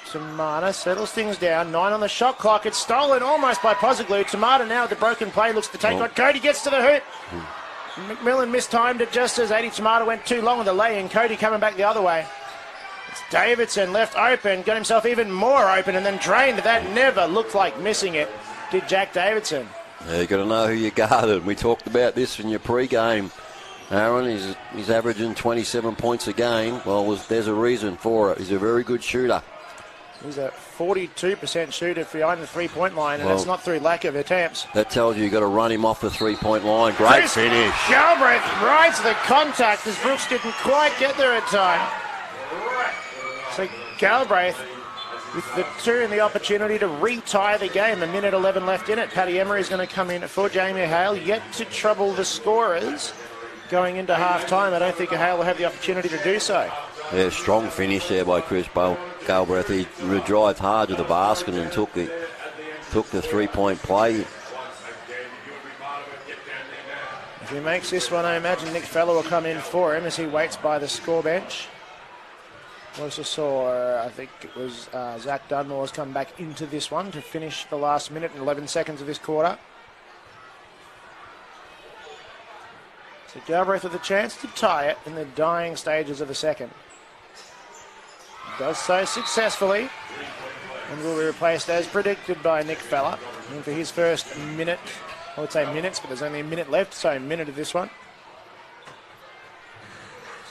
Tamata settles things down. 9 on the shot clock. It's stolen almost by Pozoglu. Tamata now with the broken play looks to take on. Cody gets to the hoop. McMillan mistimed it just as Addy Tamata went too long with the lay, and Cody coming back the other way. It's Davidson left open, got himself even more open and then drained. That never looked like missing it, did Jack Davidson.
Yeah, you got to know who you guarded. We talked about this in your pre-game. Aaron, he's averaging 27 points a game. Well, there's a reason for it. He's a very good shooter.
He's a 42% shooter behind the three-point line, and that's not through lack of attempts.
That tells you got to run him off the three-point line. Great finish.
Galbraith rides the contact as Brooks didn't quite get there in time. So Galbraith with the two and the opportunity to retie the game. A minute 11 left in it. Paddy Emery is going to come in for Jamie Hale, yet to trouble the scorers going into half-time. I don't think Hale will have the opportunity to do so.
Yeah, strong finish there by Chris Galbraith. He drove hard to the basket and took the three-point play.
If he makes this one, I imagine Nick Feller will come in for him as he waits by the score bench. We also saw, I think it was Zach Dunmore's come back into this one to finish the last minute and 11 seconds of this quarter. So Galbraith with a chance to tie it in the dying stages of the second. Does so successfully and will be replaced as predicted by Nick Feller into his first minute. I would say minutes, but there's only a minute left, so a minute of this one.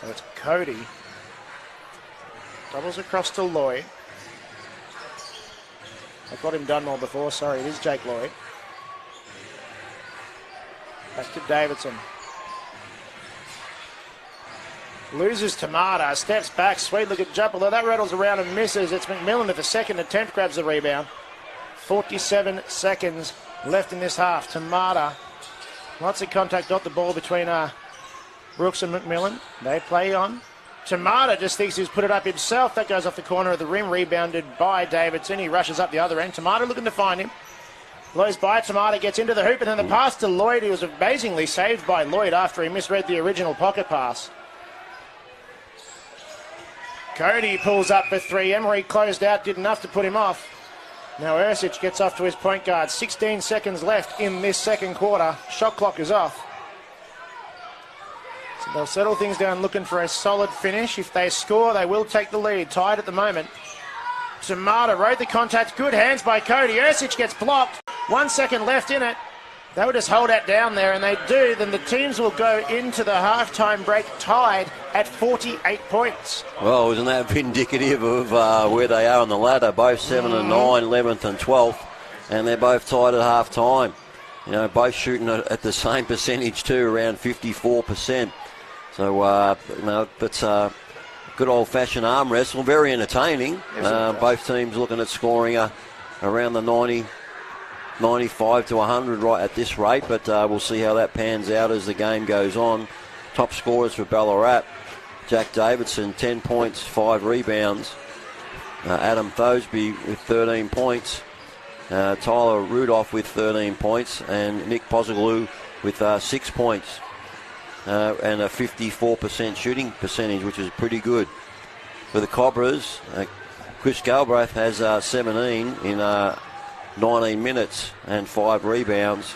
So it's Cody. Doubles across to Lloyd. I've got him Dunmore before, sorry, it is Jake Lloyd. Back to Davidson. Loses to Marta, steps back, sweet look at jump, although that rattles around and misses. It's McMillan with the second attempt, grabs the rebound. 47 seconds left in this half. Tamata, lots of contact, not the ball between Brooks and McMillan. They play on. Tamata just thinks he's put it up himself. That goes off the corner of the rim, rebounded by Davidson. He rushes up the other end. Tamata looking to find him. Blows by, Tamata gets into the hoop, and then the pass to Lloyd. He was amazingly saved by Lloyd after he misread the original pocket pass. Cody pulls up for three. Emery closed out, did enough to put him off. Now Ersic gets off to his point guard. 16 seconds left in this second quarter. Shot clock is off. So they'll settle things down looking for a solid finish. If they score, they will take the lead. Tied at the moment. Tamata rode the contact. Good hands by Cody. Ersic gets blocked. 1 second left in it. They will just hold that down there, and they do. Then the teams will go into the halftime break tied at 48 points.
Well, isn't that indicative of where they are on the ladder? Both 7 and 9, 11th and 12th, and they're both tied at half time. You know, both shooting at the same percentage too, around 54%. So, you know, that's good old-fashioned arm wrestle, very entertaining. Both teams looking at scoring around the 95 to 100 right at this rate, but we'll see how that pans out as the game goes on. Top scorers for Ballarat: Jack Davidson, 10 points, 5 rebounds. Adam Thosby with 13 points. Tyler Rudolph with 13 points. And Nick Poziglou with 6 points. And a 54% shooting percentage, which is pretty good. For the Cobras, Chris Galbraith has 17 in 19 minutes and 5 rebounds.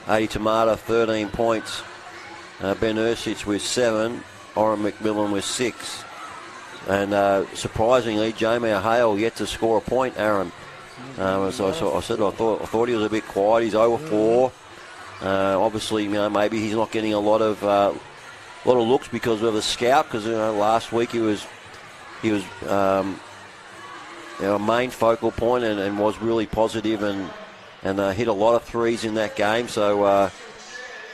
Adi Tamata, 13 points. Ben Ersic with 7. Oren McMillan with 6. And surprisingly, Jamie Hale yet to score a point, Aaron. As I said, I thought he was a bit quiet. He's over 4. Obviously, you know, maybe he's not getting a lot of looks because of the scout. Because last week he was a main focal point and was really positive and hit a lot of threes in that game. So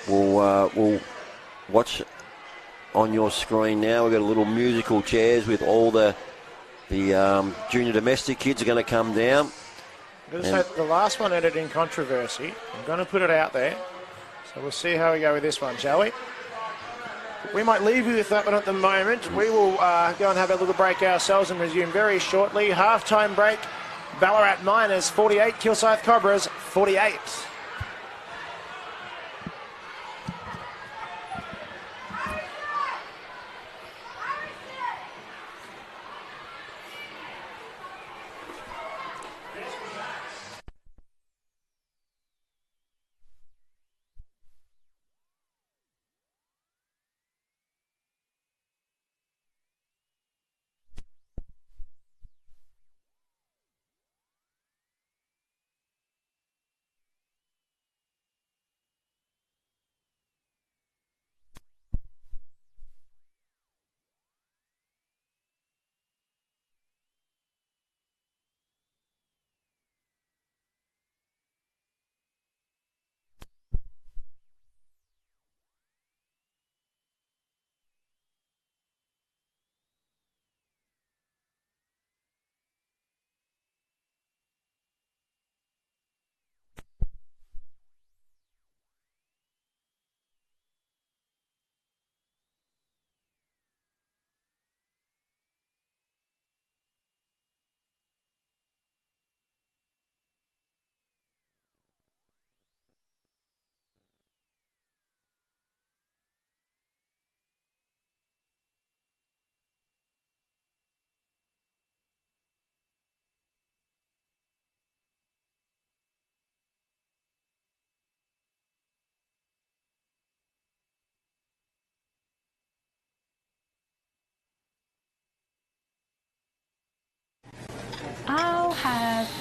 we'll watch on your screen now. We've got a little musical chairs with all the junior domestic kids are going to come down.
So the last one ended in controversy. I'm going to put it out there. So we'll see how we go with this one, shall we? We might leave you with that one at the moment. We will go and have a little break ourselves and resume very shortly. Halftime break. Ballarat Miners 48, Kilsyth Cobras 48.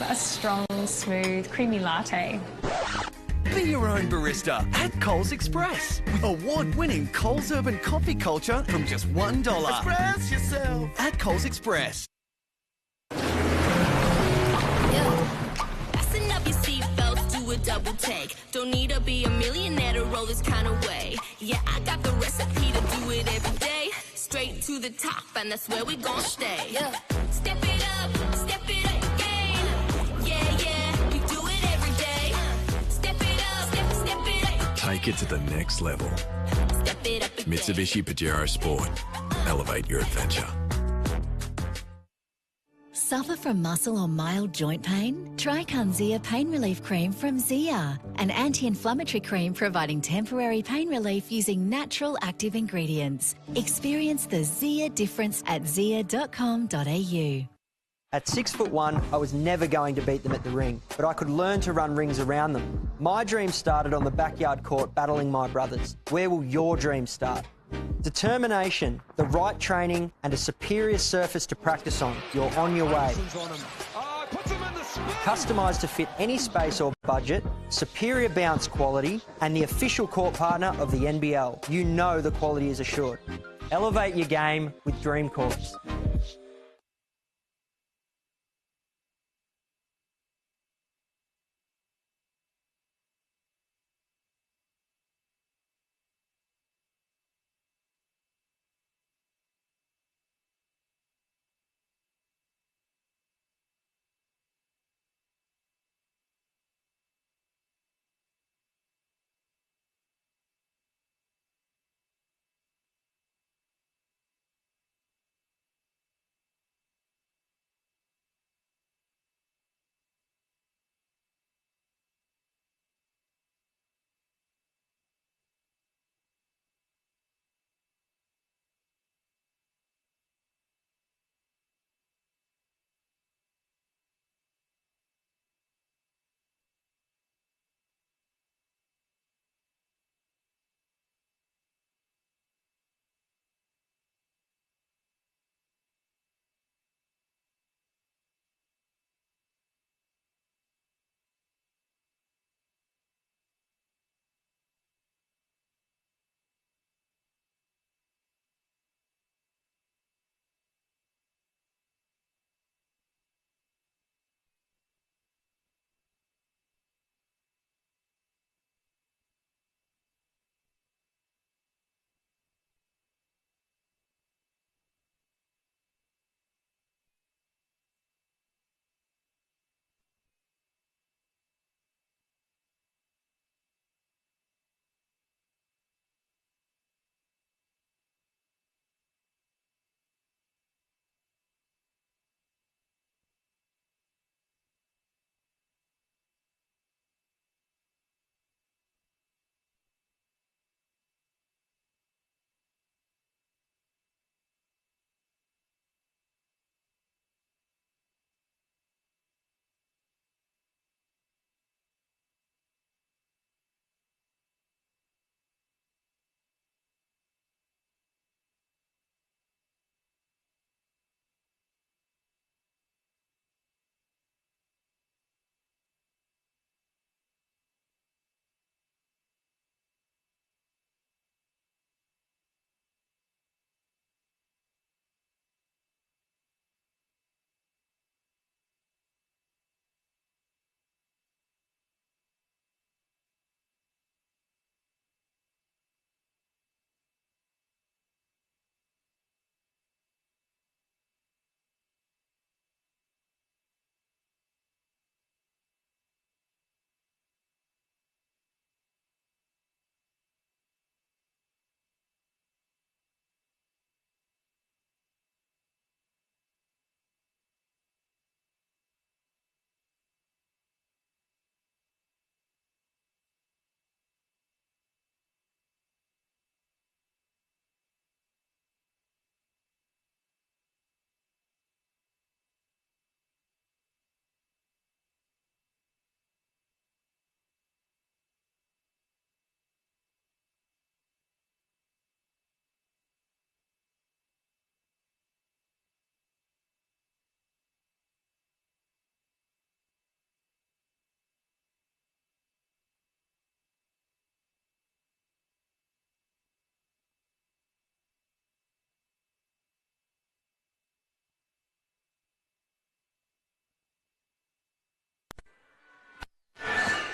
A strong, smooth, creamy latte.
Be your own barista at Coles Express. With award-winning Coles Urban Coffee Culture from just $1.
Express yourself.
At Coles Express.
Fasten up your seatbelts, do a double take. Don't need to be a millionaire to roll this kind of way. Yeah, I got the recipe to do it every day. Straight to the top, and that's where we gon' stay. Yeah. Step it up your game. Yeah, you do it every day. Step it up, step it up.
Take it to the next level.
Step it up again.
Mitsubishi Pajero Sport. Elevate your adventure.
Suffer from muscle or mild joint pain? Try Kilsyth Pain Relief Cream from Zia, an anti-inflammatory cream providing temporary pain relief using natural active ingredients. Experience the Zia difference at zia.com.au.
At 6'1", I was never going to beat them at the ring, but I could learn to run rings around them. My dream started on the backyard court battling my brothers. Where will your dream start? Determination, the right training and a superior surface to practice on. You're on your way. Customised to fit any space or budget, superior bounce quality and the official court partner of the NBL. You know the quality is assured. Elevate your game with Dream Courts.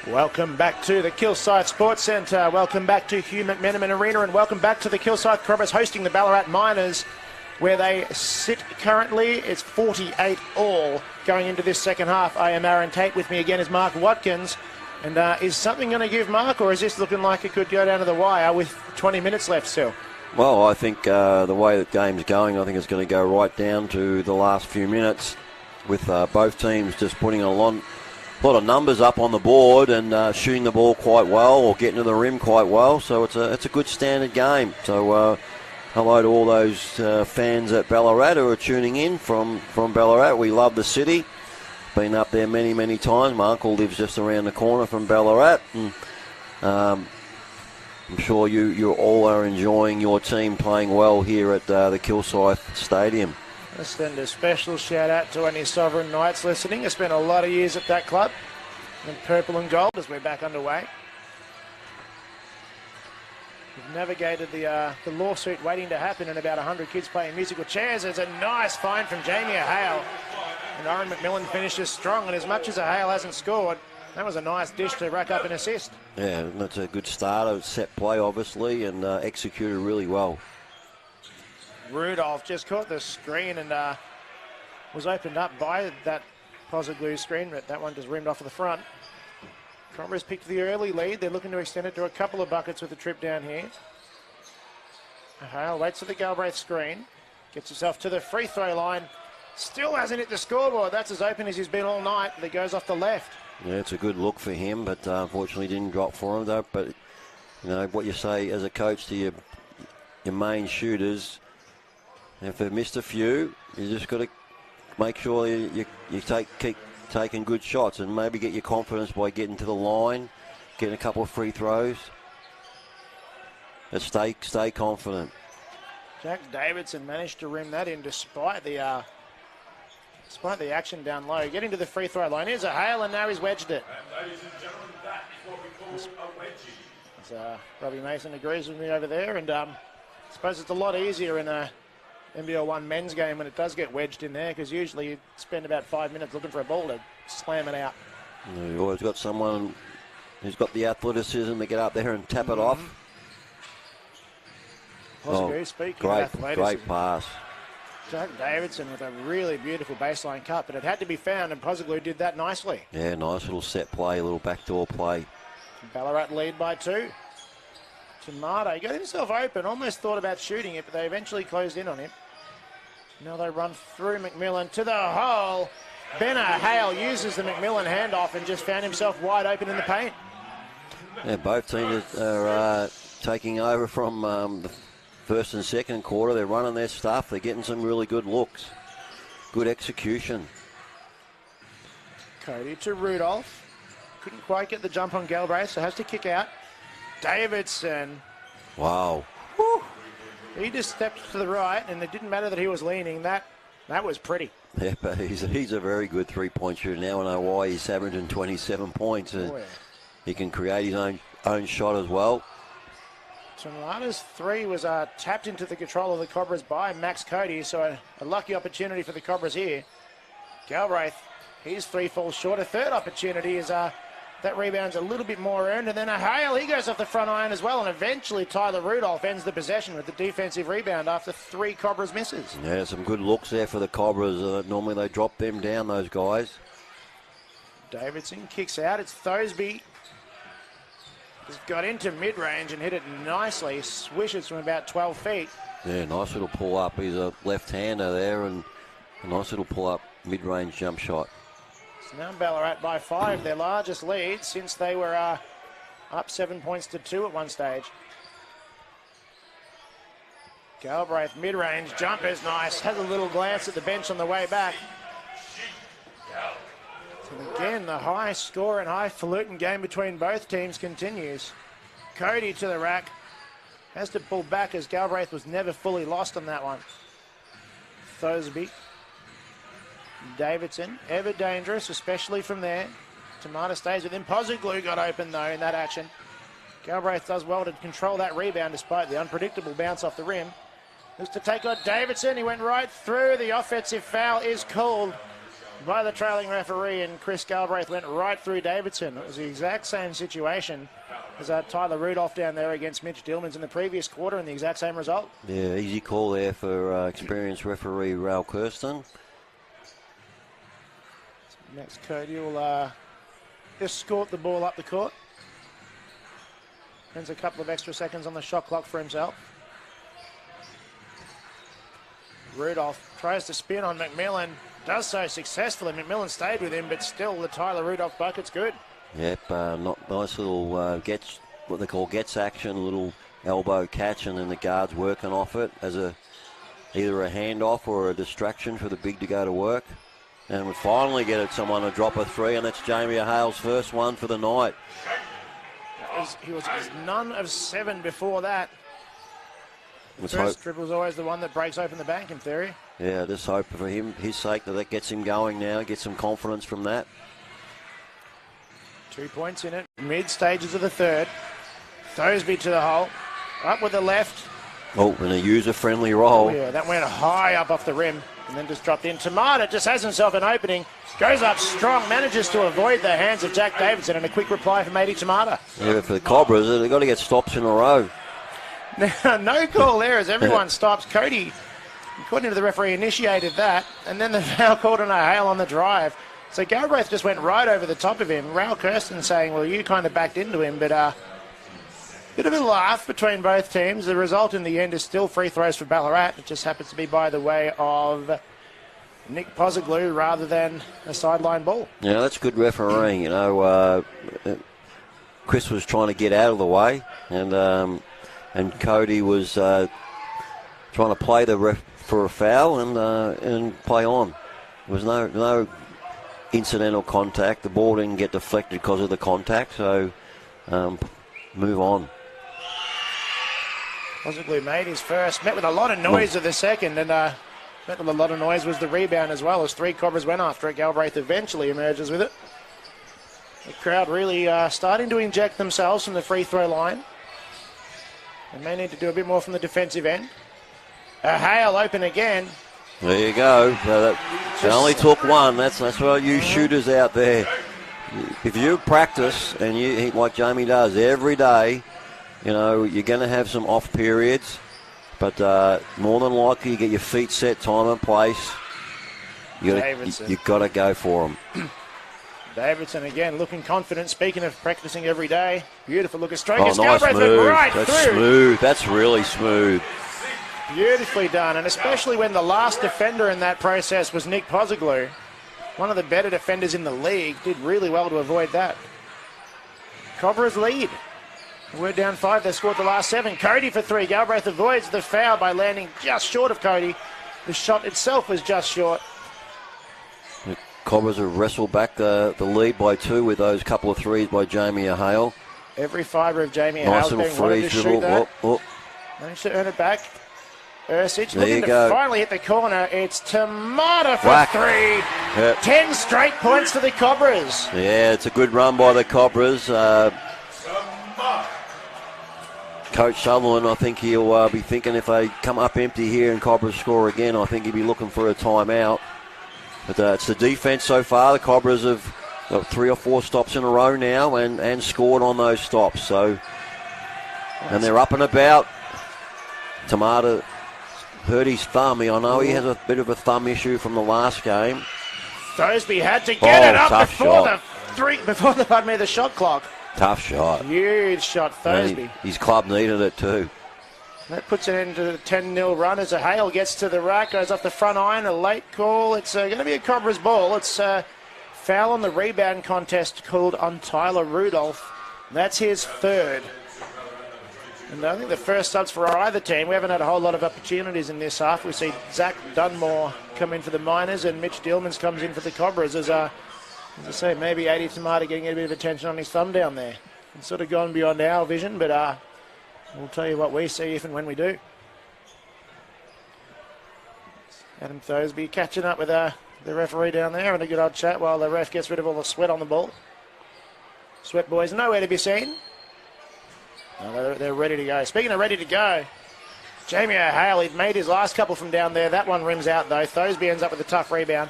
Welcome back to the Kilsyth Sports Centre. Welcome back to Hugh McMenamin Arena, and welcome back to the Kilsyth Cobras hosting the Ballarat Miners, where they sit currently. It's 48 all going into this second half. I am Aaron Tate. With me again is Mark Watkins. And is something going to give, Mark, or is this looking like it could go down to the wire with 20 minutes left still?
Well, I think the way the game's going, I think it's going to go right down to the last few minutes, with both teams just putting a lot of numbers up on the board and shooting the ball quite well or getting to the rim quite well. So it's a good standard game. So hello to all those fans at Ballarat who are tuning in from Ballarat. We love the city. Been up there many, many times. My uncle lives just around the corner from Ballarat. And, I'm sure you all are enjoying your team playing well here at the Kilsyth Stadium.
Let's send a special shout out to any Sovereign Knights listening. I spent a lot of years at that club in purple and gold as we're back underway. We've navigated the lawsuit waiting to happen and about 100 kids playing musical chairs. There's a nice find from Jamie Hale. And Oren McMillan finishes strong, and as much as Hale hasn't scored, that was a nice dish to rack up an assist. Yeah,
that's a good start. Set play, obviously, and executed really well.
Rudolph just caught the screen and was opened up by that Pozzoglou screen, but that one just rimmed off of the front. Cobras picked the early lead. They're looking to extend it to a couple of buckets with a trip down here. Hale waits for the Galbraith screen, gets himself to the free throw line. Still hasn't hit the scoreboard. That's as open as he's been all night. He goes off the left.
Yeah, it's a good look for him, but unfortunately didn't drop for him, though. But, you know, what you say as a coach to your main shooters, if they've missed a few, you just got to make sure you keep taking good shots and maybe get your confidence by getting to the line, getting a couple of free throws. But stay confident.
Jack Davidson managed to rim that in despite the action down low. Getting to the free throw line. Here's a Hale, and now he's wedged it.
And ladies and gentlemen, that is what we call a wedgie.
So, Robbie Mason agrees with me over there, and I suppose it's a lot easier in a NBL1 men's game when it does get wedged in there, because usually you spend about 5 minutes looking for a ball to slam it out.
You always got someone who's got the athleticism to get up there and tap it off.
Speaking of athleticism,
great pass.
Jack Davidson with a really beautiful baseline cut, but it had to be found, and Pozzoglou did that nicely.
Yeah, nice little set play, a little backdoor play.
Ballarat lead by 2. Tomato got himself open, almost thought about shooting it, but they eventually closed in on him. Now they run through McMillan to the hole. Benner Hale uses the McMillan handoff and just found himself wide open in the paint.
Yeah, both teams are taking over from the first and second quarter. They're running their stuff. They're getting some really good looks. Good execution.
Cody to Rudolph. Couldn't quite get the jump on Galbraith, so has to kick out. Davidson.
Wow.
Woo. He just stepped to the right, and it didn't matter that he was leaning. That was pretty.
Yeah, but he's a very good three-point shooter. Now I know why he's averaging 27 points.
Oh, yeah.
He can create his own shot as well.
Tomato's three was tapped into the control of the Cobras by Max Cody, so a lucky opportunity for the Cobras here. Galbraith, his three falls short. A third opportunity is that rebound's a little bit more earned, and then a Hale, he goes off the front iron as well, and eventually Tyler Rudolph ends the possession with the defensive rebound after 3 Cobras misses.
Yeah, some good looks there for the Cobras. Normally they drop them down, those guys.
Davidson kicks out. It's Thosby. He's got into mid-range and hit it nicely. Swishes from about 12 feet.
Yeah, nice little pull-up. He's a left-hander there, and a nice little pull-up mid-range jump shot.
So now Ballarat by 5, their largest lead since they were up 7 points to 2 at one stage. Galbraith mid-range jumper is nice. Has a little glance at the bench on the way back. And again, the high score and highfalutin game between both teams continues. Cody to the rack. Has to pull back as Galbraith was never fully lost on that one. Thosby. Davidson, ever dangerous, especially from there. Tomato stays with him. Pozzoglou got open, though, in that action. Galbraith does well to control that rebound despite the unpredictable bounce off the rim. Looks to take on Davidson. He went right through. The offensive foul is called by the trailing referee, and Chris Galbraith went right through Davidson. It was the exact same situation as Tyler Rudolph down there against Mitch Dillmans in the previous quarter, and the exact same result.
Yeah, easy call there for experienced referee Raul Kirsten.
Next, Cody will escort the ball up the court. Spends a couple of extra seconds on the shot clock for himself. Rudolph tries to spin on McMillan. Does so successfully. McMillan stayed with him, but still the Tyler Rudolph bucket's good.
Yep, nice little gets, what they call gets action, a little elbow catch, and then the guard's working off it as either a handoff or a distraction for the big to go to work. And we finally get someone to drop a three, and that's Jamie Hale's first one for the night.
He was none of 7 before that. First dribble was always the one that breaks open the bank in theory.
Yeah, just hope for his sake that gets him going now, get some confidence from that.
2 points in it. Mid stages of the third. Thosby to the hole. Up with the left.
Oh, and a user-friendly roll.
Oh, yeah, that went high up off the rim and then just dropped in. Tamata just has himself an opening. Goes up strong, manages to avoid the hands of Jack Davidson, and a quick reply from Matey Tamata.
Yeah, for the Cobras, they've got to get stops in a row.
Now, no call there as everyone stops. Cody, according to the referee, initiated that, and then the foul called on Hale on the drive. So Galbraith just went right over the top of him. Raul Kirsten saying, well, you kind of backed into him, but bit of a laugh between both teams. The result in the end is still free throws for Ballarat. It just happens to be by the way of Nick Pozoglu rather than a sideline ball.
Yeah, that's good refereeing. You know, Chris was trying to get out of the way, and Cody was trying to play the ref for a foul and play on. There was no incidental contact. The ball didn't get deflected because of the contact, so move on.
Pozoglu made his first, met with a lot of noise of the second, and met with a lot of noise was the rebound as well, as 3 Cobras went after it. Galbraith eventually emerges with it. The crowd really starting to inject themselves from the free throw line. They may need to do a bit more from the defensive end. Hale open again.
There you go. They only took one. That's why you shooters out there. If you practice and you like Jamie does every day, you know you're going to have some off periods, but more than likely you get your feet set, time and place. You got to go for them.
Davidson again looking confident. Speaking of practicing every day, beautiful look at stroke.
Oh, nice move. That's smooth. That's really smooth.
Beautifully done, and especially when the last defender in that process was Nick Pozoglu, one of the better defenders in the league, did really well to avoid that. Cobras lead. We're down 5. They scored the last 7. Cody for 3. Galbraith avoids the foul by landing just short of Cody. The shot itself was just short.
The Cobras have wrestled back the lead by 2 with those couple of threes by Jamie Hale.
Every fibre of Jamie
nice
Hale
little free dribble.
Managed to earn it back. Ursic
there
looking
you
to
go.
finally hit the corner. It's Tamata for 3. Yep. 10 straight points for the Cobras.
Yeah, it's a good run by the Cobras. Coach Sutherland, I think he'll be thinking if they come up empty here and Cobras score again, I think he'll be looking for a timeout. But it's the defense so far. The Cobras have got 3 or 4 stops in a row now and scored on those stops. So, and they're up and about. Tamata hurt his thumb. I know he has a bit of a thumb issue from the last game.
Thosby had to get it up before
shot.
the shot clock.
Tough shot.
Huge shot, Thosby.
His club needed it too.
That puts it into the 10-0 run as Hale gets to the rack, goes off the front iron, a late call. It's going to be a Cobras ball. It's foul on the rebound contest called on Tyler Rudolph. That's his 3rd. And I think the first subs for either team. We haven't had a whole lot of opportunities in this half. We see Zach Dunmore come in for the Miners and Mitch Dillmans comes in for the Cobras as I say, maybe 80 Tamata getting a bit of attention on his thumb down there. It's sort of gone beyond our vision, but we'll tell you what we see if and when we do. Adam Thosby catching up with the referee down there and a good old chat while the ref gets rid of all the sweat on the ball. Sweat boys nowhere to be seen. No, they're ready to go. Speaking of ready to go, Jamie Hale, he'd made his last couple from down there. That one rims out, though. Thosby ends up with a tough rebound.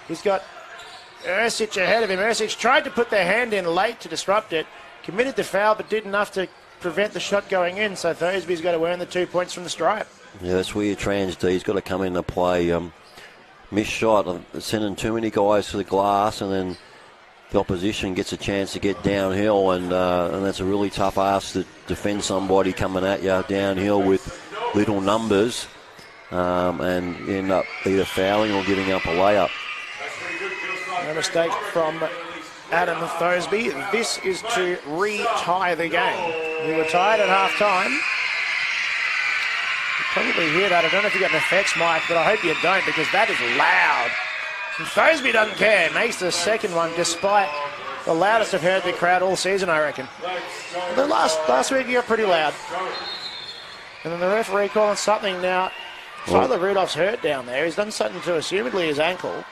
He's got Ersic ahead of him. Ersic tried to put their hand in late to disrupt it. Committed the foul, but did enough to prevent the shot going in. So Thursby's got to earn the 2 points from the stripe.
Yeah, that's where your trans D. He's got to come in and play. Missed shot, sending too many guys to the glass, and then the opposition gets a chance to get downhill, and that's a really tough ask to defend somebody coming at you downhill with little numbers, and end up either fouling or giving up a layup.
No mistake from Adam Thorsby. This is to re-tie the game. We were tied at half-time. You probably hear that. I don't know if you got an effects mic, but I hope you don't, because that is loud. And Thorsby doesn't care. Makes the second one, despite the loudest I've heard the crowd all season, I reckon. The last week you got pretty loud. And then the referee calling something now. Tyler Rudolph's hurt down there. He's done something to assumedly his ankle.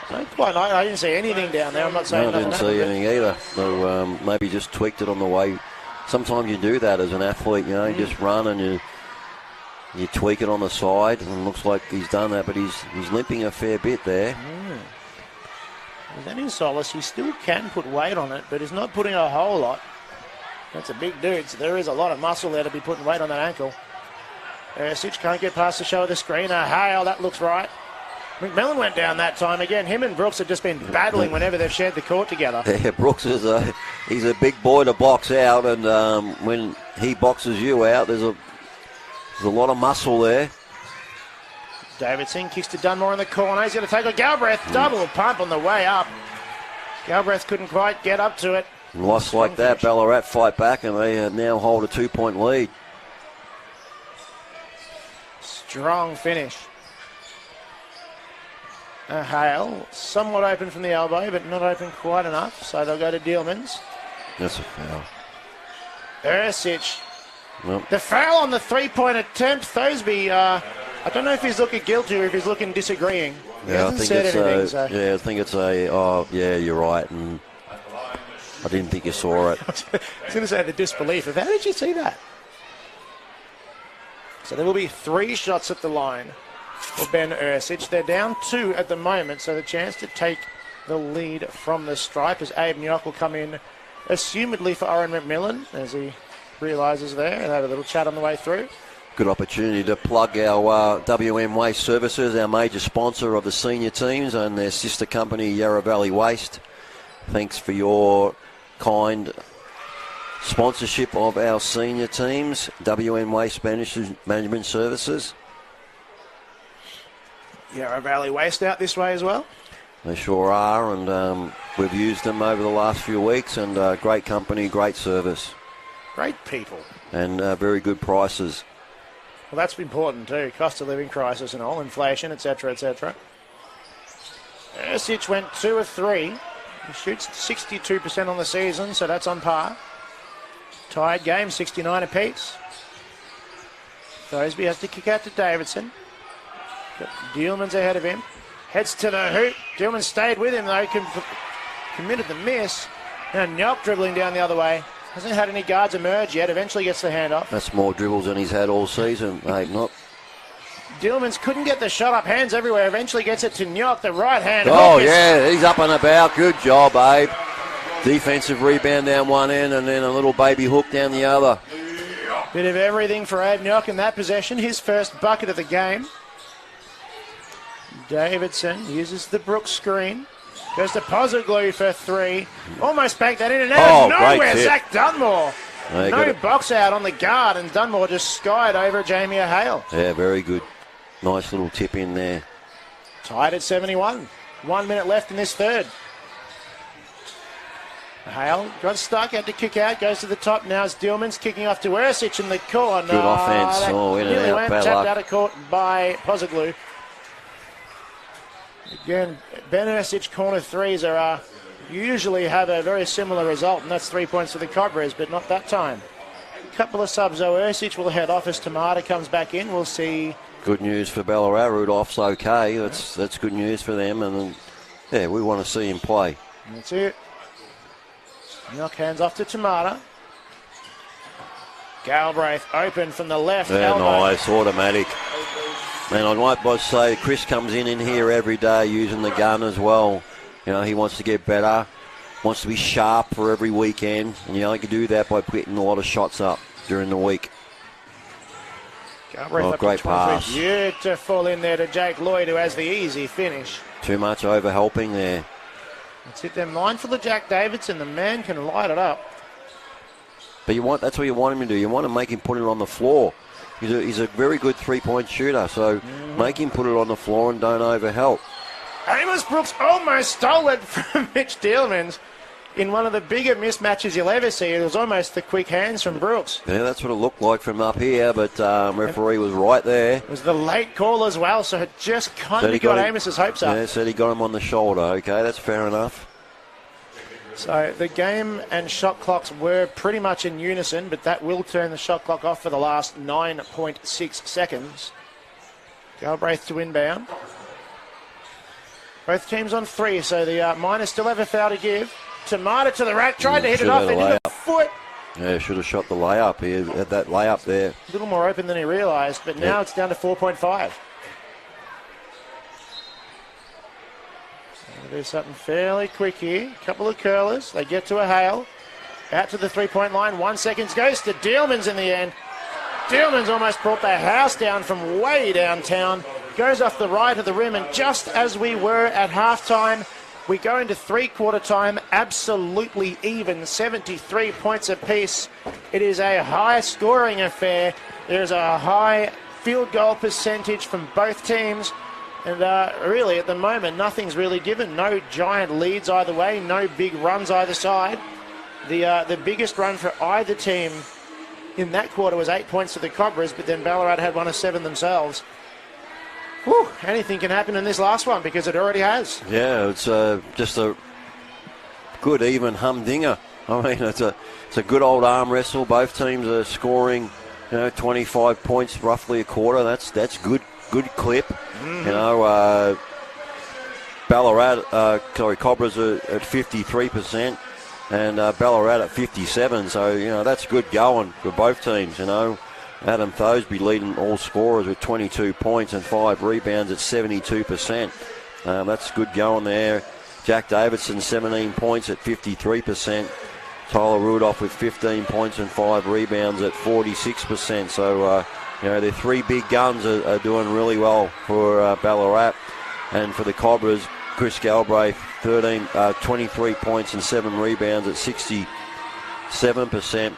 I didn't see anything down there. I'm not saying
I didn't see anything either. So maybe just tweaked it on the way. Sometimes you do that as an athlete, you know, you just run and you tweak it on the side, and it looks like he's done that, but he's limping a fair bit there.
That is solace. He still can put weight on it, but he's not putting a whole lot. That's a big dude, so there is a lot of muscle there to be putting weight on that ankle. Ersic can't get past the show of the screen. Hale, that looks right. McMillan went down that time again. Him and Brooks have just been battling whenever they've shared the court together.
Yeah, Brooks is he's a big boy to box out, and when he boxes you out, there's a lot of muscle there.
Davidson kicks to Dunmore in the corner. He's going to take a Galbraith double pump on the way up. Galbraith couldn't quite get up to it.
Lost like that, Ballarat fight back, and they now hold a 2-point lead.
Strong finish. Hale, somewhat open from the elbow, but not open quite enough, so they'll go to Dealmans.
That's a foul.
Ersic.
Nope.
The foul on the three-point attempt. Thorsby, I don't know if he's looking guilty or if he's looking disagreeing. He hasn't said anything. So.
Yeah, I think it's you're right, and I didn't think you saw it.
I was going to say the disbelief of how did you see that? So there will be 3 shots at the line for Ben Ersic. They're down 2 at the moment, so the chance to take the lead from the stripe as Abe Nyock will come in, assumedly for Oren McMillan, as he realises there, and have a little chat on the way through.
Good opportunity to plug our WM Waste Services, our major sponsor of the senior teams, and their sister company, Yarra Valley Waste. Thanks for your kind sponsorship of our senior teams, WM Waste Management Services.
Yarra Valley Waste out this way as well.
They sure are, and we've used them over the last few weeks, and great company, great service.
Great people.
And very good prices.
Well, that's important too. Cost of living crisis and all, inflation, etc., etc. Ersic went 2 of 3. He shoots 62% on the season, so that's on par. Tied game, 69 apiece. Thorsby has to kick out to Davidson. Got Dealman's ahead of him. Heads to the hoop. Dealman stayed with him though, committed the miss. And Nyock dribbling down the other way. Hasn't had any guards emerge yet. Eventually gets the handoff.
That's more dribbles than he's had all season, mate. Not.
Dealman's couldn't get the shot up. Hands everywhere. Eventually gets it to Nyock. The right hand.
Oh, yeah. He's up and about. Good job, Abe. Defensive rebound down one end and then a little baby hook down the other.
Bit of everything for Abe Nyock in that possession. His first bucket of the game. Davidson uses the Brooks screen. Goes to Pozoglu for 3. Almost banked that in and out of nowhere. Zach Dunmore. No box out on the guard, and Dunmore just skied over Jamie Hale.
Yeah, very good. Nice little tip in there.
Tied at 71. 1 minute left in this third. Hale got stuck, had to kick out, goes to the top now as Dealman's kicking off to Ersic in the corner.
Good offence. In and out, bad
tapped
luck.
out of court by Pozoglu. Again, Ben Ersic corner threes are usually have a very similar result, and that's 3 points for the Cobras, but not that time. A couple of subs, though. Ersic will head off as Tamata comes back in. We'll see.
Good news for Ballarat. Rudolph's okay. That's good news for them, and yeah, we want to see him play.
That's it. Knock hands off to Tamata. Galbraith open from the left.
Yeah, nice, automatic. And I might say Chris comes in here every day using the gun as well. You know, he wants to get better, wants to be sharp for every weekend, and you only can do that by putting a lot of shots up during the week. Great pass.
Beautiful in there to Jake Lloyd, who has the easy finish.
Too much over-helping there.
That's it. They're mindful of Jack Davidson. The man can light it up.
But that's what you want him to do. You want to make him put it on the floor. He's a very good three-point shooter, so make him put it on the floor and don't over-help.
Amos Brooks almost stole it from Mitch Dealmans in one of the bigger mismatches you'll ever see. It was almost the quick hands from Brooks.
Yeah, that's what it looked like from up here, but referee was right there.
It was the late call as well, so it just kind of got Amos's hopes up.
Yeah, said he got him on the shoulder. Okay, that's fair enough.
So the game and shot clocks were pretty much in unison, but that will turn the shot clock off for the last 9.6 seconds. Galbraith to inbound. Both teams on 3, so the Miners still have a foul to give. Tamata to the rack, tried to hit it off, and hit a foot.
Yeah, should have shot the layup. He had that layup there.
A little more open than he realised, but now it's down to 4.5. Do something fairly quick here. A couple of curlers. They get to a Hale. Out to the three-point line. 1 second goes to Dealmans in the end. Dealmans almost brought the house down from way downtown. Goes off the right of the rim, and just as we were at halftime, we go into three-quarter time absolutely even, 73 points apiece. It is a high-scoring affair. There's a high field goal percentage from both teams. And really, at the moment, nothing's really given. No giant leads either way, no big runs either side. The biggest run for either team in that quarter was 8 points to the Cobras, but then Ballarat had one of 7 themselves. Whew, anything can happen in this last one because it already has.
Yeah, it's just a good even humdinger. I mean, it's a good old arm wrestle. Both teams are scoring, 25 points roughly a quarter. That's good clip. Mm-hmm. Cobras are at 53% and Ballarat at 57%. So, that's good going for both teams, Adam Thosby leading all scorers with 22 points and 5 rebounds at 72%. That's good going there. Jack Davidson, 17 points at 53%. Tyler Rudolph with 15 points and 5 rebounds at 46%. So, the 3 big guns are doing really well for Ballarat. And for the Cobras, Chris Galbraith, 23 points and 7 rebounds at 67%.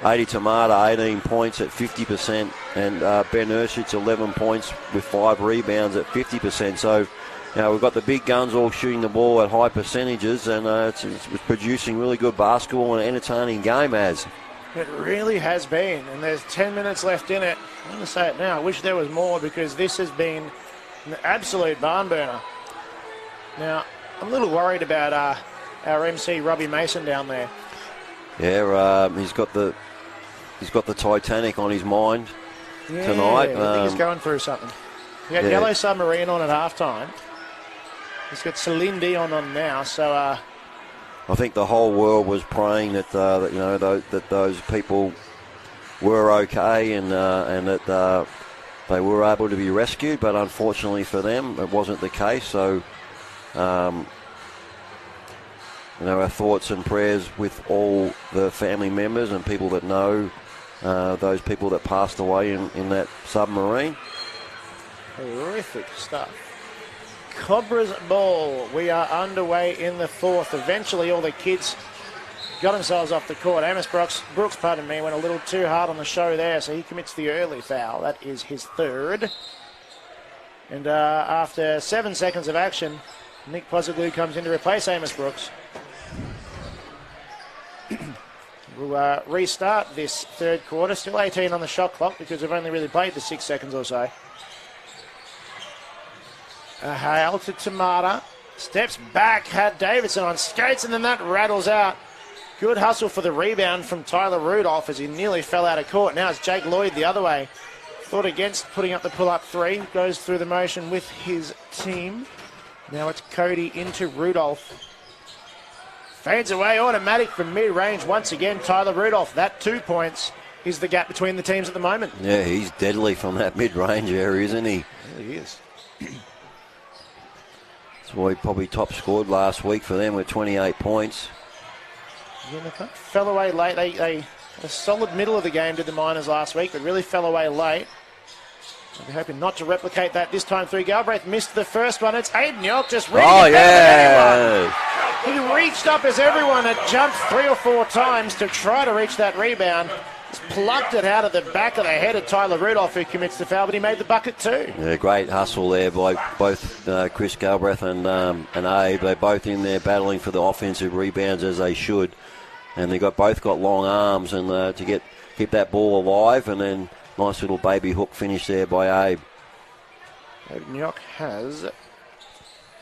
80 Tamata, 18 points at 50%. And Ben Urshitz, 11 points with 5 rebounds at 50%. So, we've got the big guns all shooting the ball at high percentages, and it's producing really good basketball and an entertaining game as.
It really has been, and there's 10 minutes left in it. I'm going to say it now. I wish there was more because this has been an absolute barn burner. Now, I'm a little worried about our MC Robbie Mason down there.
Yeah, he's got the Titanic on his mind tonight.
I think he's going through something. He got Yellow Submarine on at halftime. He's got Celine Dion on now, so.
I think the whole world was praying that that those people were okay and that they were able to be rescued, but unfortunately for them, it wasn't the case. So. Our thoughts and prayers with all the family members and people that know those people that passed away in that submarine.
Horrific stuff. Cobras ball. We are underway in the 4th. Eventually all the kids got themselves off the court. Amos Brooks, went a little too hard on the show there, so he commits the early foul. That is his 3rd. And after 7 seconds of action, Nick Pozoglu comes in to replace Amos Brooks. We'll restart this 3rd quarter. Still 18 on the shot clock because we've only really played the 6 seconds or so. Hale to Tamata. Steps back, had Davidson on skates, and then that rattles out. Good hustle for the rebound from Tyler Rudolph as he nearly fell out of court. Now it's Jake Lloyd the other way. Thought against putting up the pull-up 3. Goes through the motion with his team. Now it's Cody into Rudolph. Fades away, automatic from mid-range once again. Tyler Rudolph, that 2 points is the gap between the teams at the moment.
Yeah, he's deadly from that mid-range area, isn't he?
Yeah, he is.
So he probably top scored last week for them with 28 points.
Yeah, they kind of fell away late. They had a solid middle of the game, did the Miners last week, but really fell away late. They're hoping not to replicate that this time through. Galbraith missed the first one. It's Aiden York just reading it better than anyone. He reached up as everyone had jumped 3 or 4 times to try to reach that rebound. Just plucked it out of the back of the head of Tyler Rudolph, who commits the foul, but he made the bucket too.
Yeah, great hustle there by both Chris Galbraith and Abe. They're both in there battling for the offensive rebounds as they should. And they both got long arms and to keep that ball alive, and then nice little baby hook finish there by Abe.
Aiden York has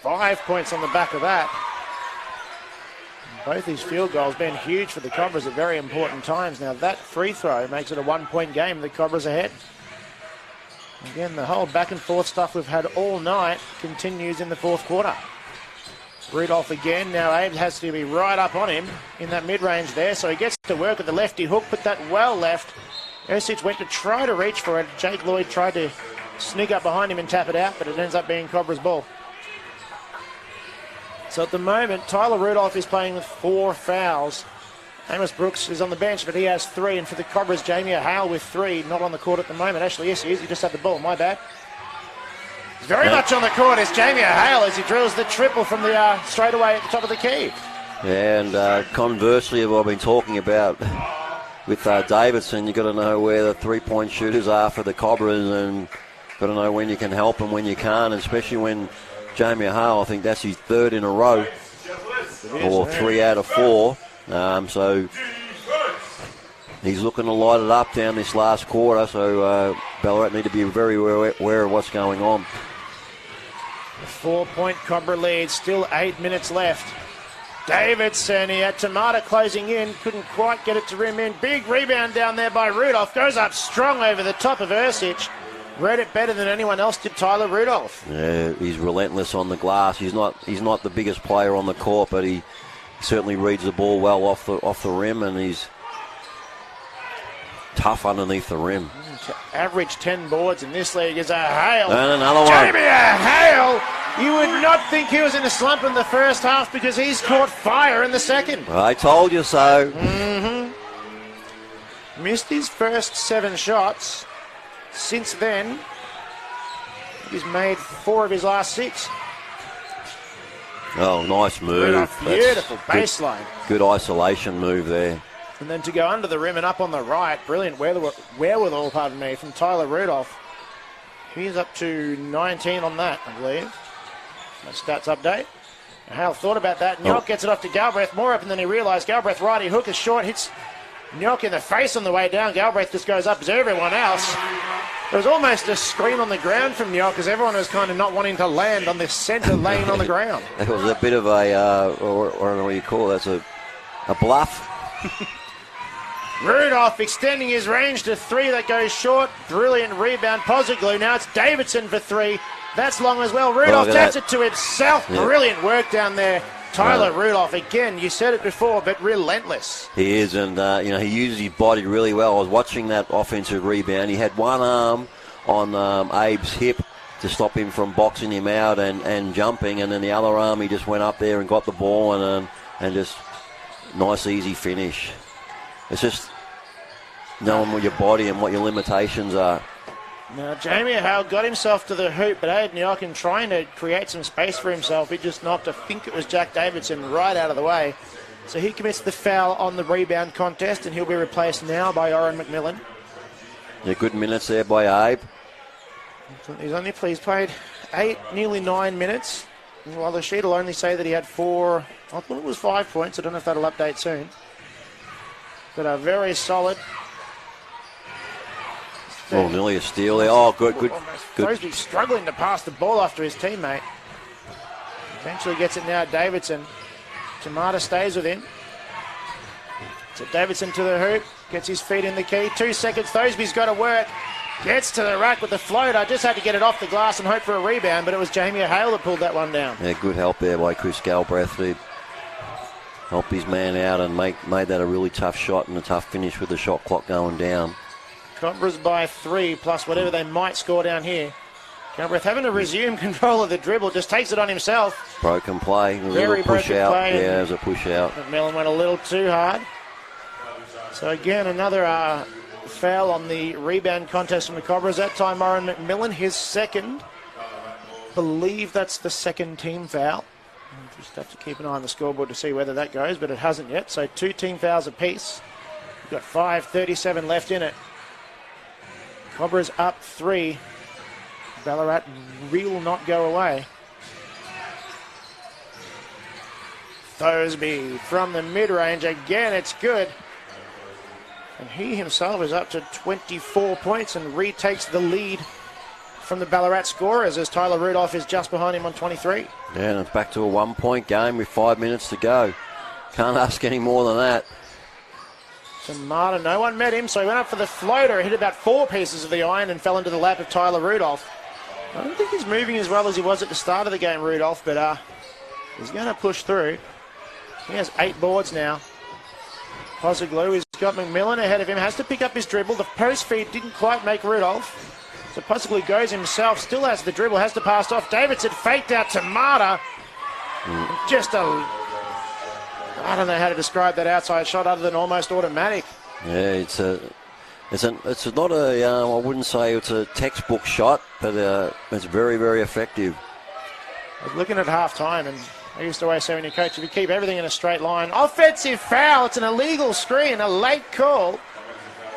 5 points on the back of that. Both these field goals been huge for the Cobras at very important times. Now that free throw makes it a 1-point game. The Cobras ahead. Again, the whole back and forth stuff we've had all night continues in the fourth quarter. Rudolph again. Now Abe has to be right up on him in that mid-range there. So he gets to work with the lefty hook. Put that well left. Ersic went to try to reach for it. Jake Lloyd tried to sneak up behind him and tap it out, but it ends up being Cobra's ball. So at the moment, Tyler Rudolph is playing with 4 fouls. Amos Brooks is on the bench, but he has 3. And for the Cobras, Jamie Hale with 3. Not on the court at the moment. Actually, yes, he is. He just had the ball. My bad. He's very much on the court is Jamie Hale as he drills the triple from the straightaway at the top of the key.
Yeah, and conversely, what I've been talking about with Davidson, you've got to know where the three-point shooters are for the Cobras, and got to know when you can help and when you can't, and especially when Jamie Hale, I think that's his 3rd in a row, or 3 out of 4. So he's looking to light it up down this last quarter, so Ballarat need to be very aware of what's going on.
4-point Cobra lead, still 8 minutes left. Davidson, he had Tamata closing in, couldn't quite get it to rim in. Big rebound down there by Rudolph, goes up strong over the top of Ersic. Read it better than anyone else did, Tyler Rudolph.
Yeah, he's relentless on the glass. He's not the biggest player on the court, but he certainly reads the ball well off the rim, and he's tough underneath the rim.
To average 10 boards in this league is a Hale.
And another one.
Jamie Hale! You would not think he was in a slump in the first half because he's caught fire in the second.
I told you so.
Missed his first 7 shots. Since then, he's made 4 of his last 6.
Oh, nice move.
Beautiful baseline.
Good isolation move there.
And then to go under the rim and up on the right. Brilliant wherewithal, from Tyler Rudolph. He's up to 19 on that, I believe. My stats update. Hale thought about that. Nyok gets it off to Galbraith. More open than he realised. Galbraith righty hook is short. Hits Nyok in the face on the way down. Galbraith just goes up as everyone else. There was almost a screen on the ground from Nyok because everyone was kind of not wanting to land on this centre lane on the ground.
That was a bit of a, I don't know what you call it. That's a bluff.
Rudolph extending his range to 3 that goes short. Brilliant rebound. Positglue. Now it's Davidson for 3. That's long as well. Rudolph taps it to himself. Yep. Brilliant work down there. Tyler Rudolph, again, you said it before, but relentless.
He is, and he uses his body really well. I was watching that offensive rebound. He had one arm on Abe's hip to stop him from boxing him out and jumping, and then the other arm he just went up there and got the ball and just nice, easy finish. It's just knowing what your body and what your limitations are.
Now, Jamie Hale got himself to the hoop, but Aiden Yokin trying to create some space for himself. He just knocked, I think it was Jack Davidson, right out of the way. So he commits the foul on the rebound contest, and he'll be replaced now by Oren McMillan.
Yeah, good minutes there by Abe.
He's played 8, nearly 9 minutes. While the sheet will only say that he had 4, I thought it was 5 points. I don't know if that'll update soon. But a very solid.
Oh, nearly a steal there. Oh, good.
Crosby struggling to pass the ball off to his teammate. Eventually gets it now, Davidson. Tamata stays with him. So Davidson to the hoop. Gets his feet in the key. 2 seconds. Thosby's got to work. Gets to the rack with the floater. Just had to get it off the glass and hope for a rebound, but it was Jamie Hale that pulled that one down.
Yeah, good help there by Chris Galbraith. He helped his man out and made that a really tough shot and a tough finish with the shot clock going down.
Cobras by 3 plus whatever they might score down here. Galbraith having to resume control of the dribble, just takes it on himself.
Broken play. A
Very
little push
broken
out.
play.
Yeah, it was a push out.
McMillan went a little too hard. So again, another foul on the rebound contest from the Cobras. That time, Oren McMillan, his second. Believe that's the second team foul. Just have to keep an eye on the scoreboard to see whether that goes, but it hasn't yet. So 2 team fouls apiece. We've got 5:37 left in it. Cobras up 3. Ballarat will not go away. Thosby from the mid-range. Again, it's good. And he himself is up to 24 points and retakes the lead from the Ballarat scorers as Tyler Rudolph is just behind him on 23.
Yeah, and it's back to a 1-point game with 5 minutes to go. Can't ask any more than that.
Tamata, no one met him, so he went up for the floater, hit about 4 pieces of the iron and fell into the lap of Tyler Rudolph. I don't think he's moving as well as he was at the start of the game, Rudolph, but he's going to push through. He has 8 boards now. Posaglu has got McMillan ahead of him, has to pick up his dribble. The post feed didn't quite make Rudolph. So Posaglu goes himself, still has the dribble, has to pass off. Davidson faked out Tamata. Just I don't know how to describe that outside shot other than almost automatic.
Yeah, it's not a, I wouldn't say it's a textbook shot, but it's very, very effective.
I was looking at half-time, and I used to always say when you coach, if you keep everything in a straight line, offensive foul, it's an illegal screen, a late call.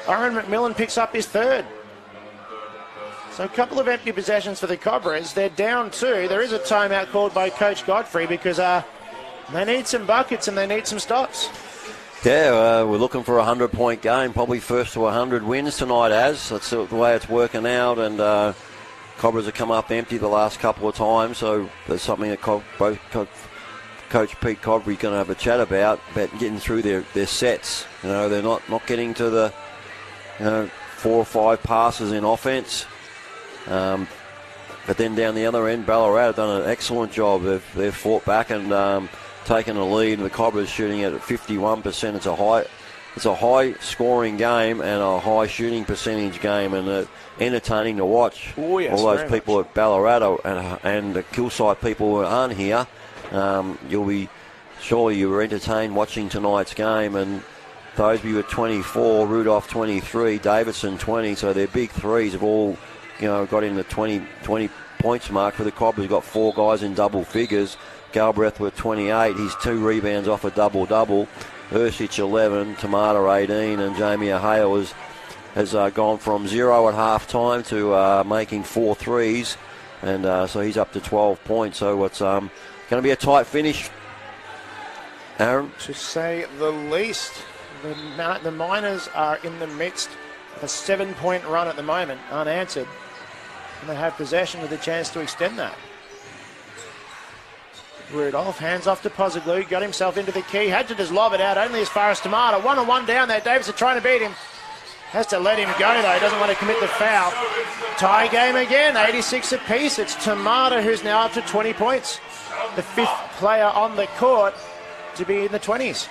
Oren McMillan picks up his third. So a couple of empty possessions for the Cobras. They're down 2. There is a timeout called by Coach Godfrey because they need some buckets and they need some stops.
Yeah, we're looking for a 100-point game, probably first to 100 wins tonight, That's the way it's working out, and Cobras have come up empty the last couple of times, so that's something that both Coach Pete Codbury's going to have a chat about getting through their sets. You know, they're not getting to the 4 or 5 passes in offense. But then down the other end, Ballarat have done an excellent job. They've fought back and taken a lead. The Cobras shooting at 51%. It's a high scoring game and a high shooting percentage game, and entertaining to watch.
Oh, yes,
all those people at Ballarat and the Kilsyth people who aren't here. Surely you were entertained watching tonight's game. And Thosby with 24, Rudolph 23, Davidson 20. So their big threes have all got in the 20 points mark for the Cobras. Got 4 guys in double figures. Galbraith with 28. He's 2 rebounds off a double-double. Ursich 11, Tamata 18, and Jamie Hale has gone from 0 at half-time to making 4 threes, and so he's up to 12 points. So it's going to be a tight finish, Aaron.
To say the least. The Miners are in the midst of a 7-point run at the moment, unanswered, and they have possession with a chance to extend that. Rudolph, hands off to Posaglu, got himself into the key, had to just lob it out, only as far as Tamata. 1-on-1 down there, Davidson trying to beat him. Has to let him go though, doesn't want to commit the foul. Tie game again, 86 apiece. It's Tamata who's now up to 20 points. The 5th player on the court to be in the 20s.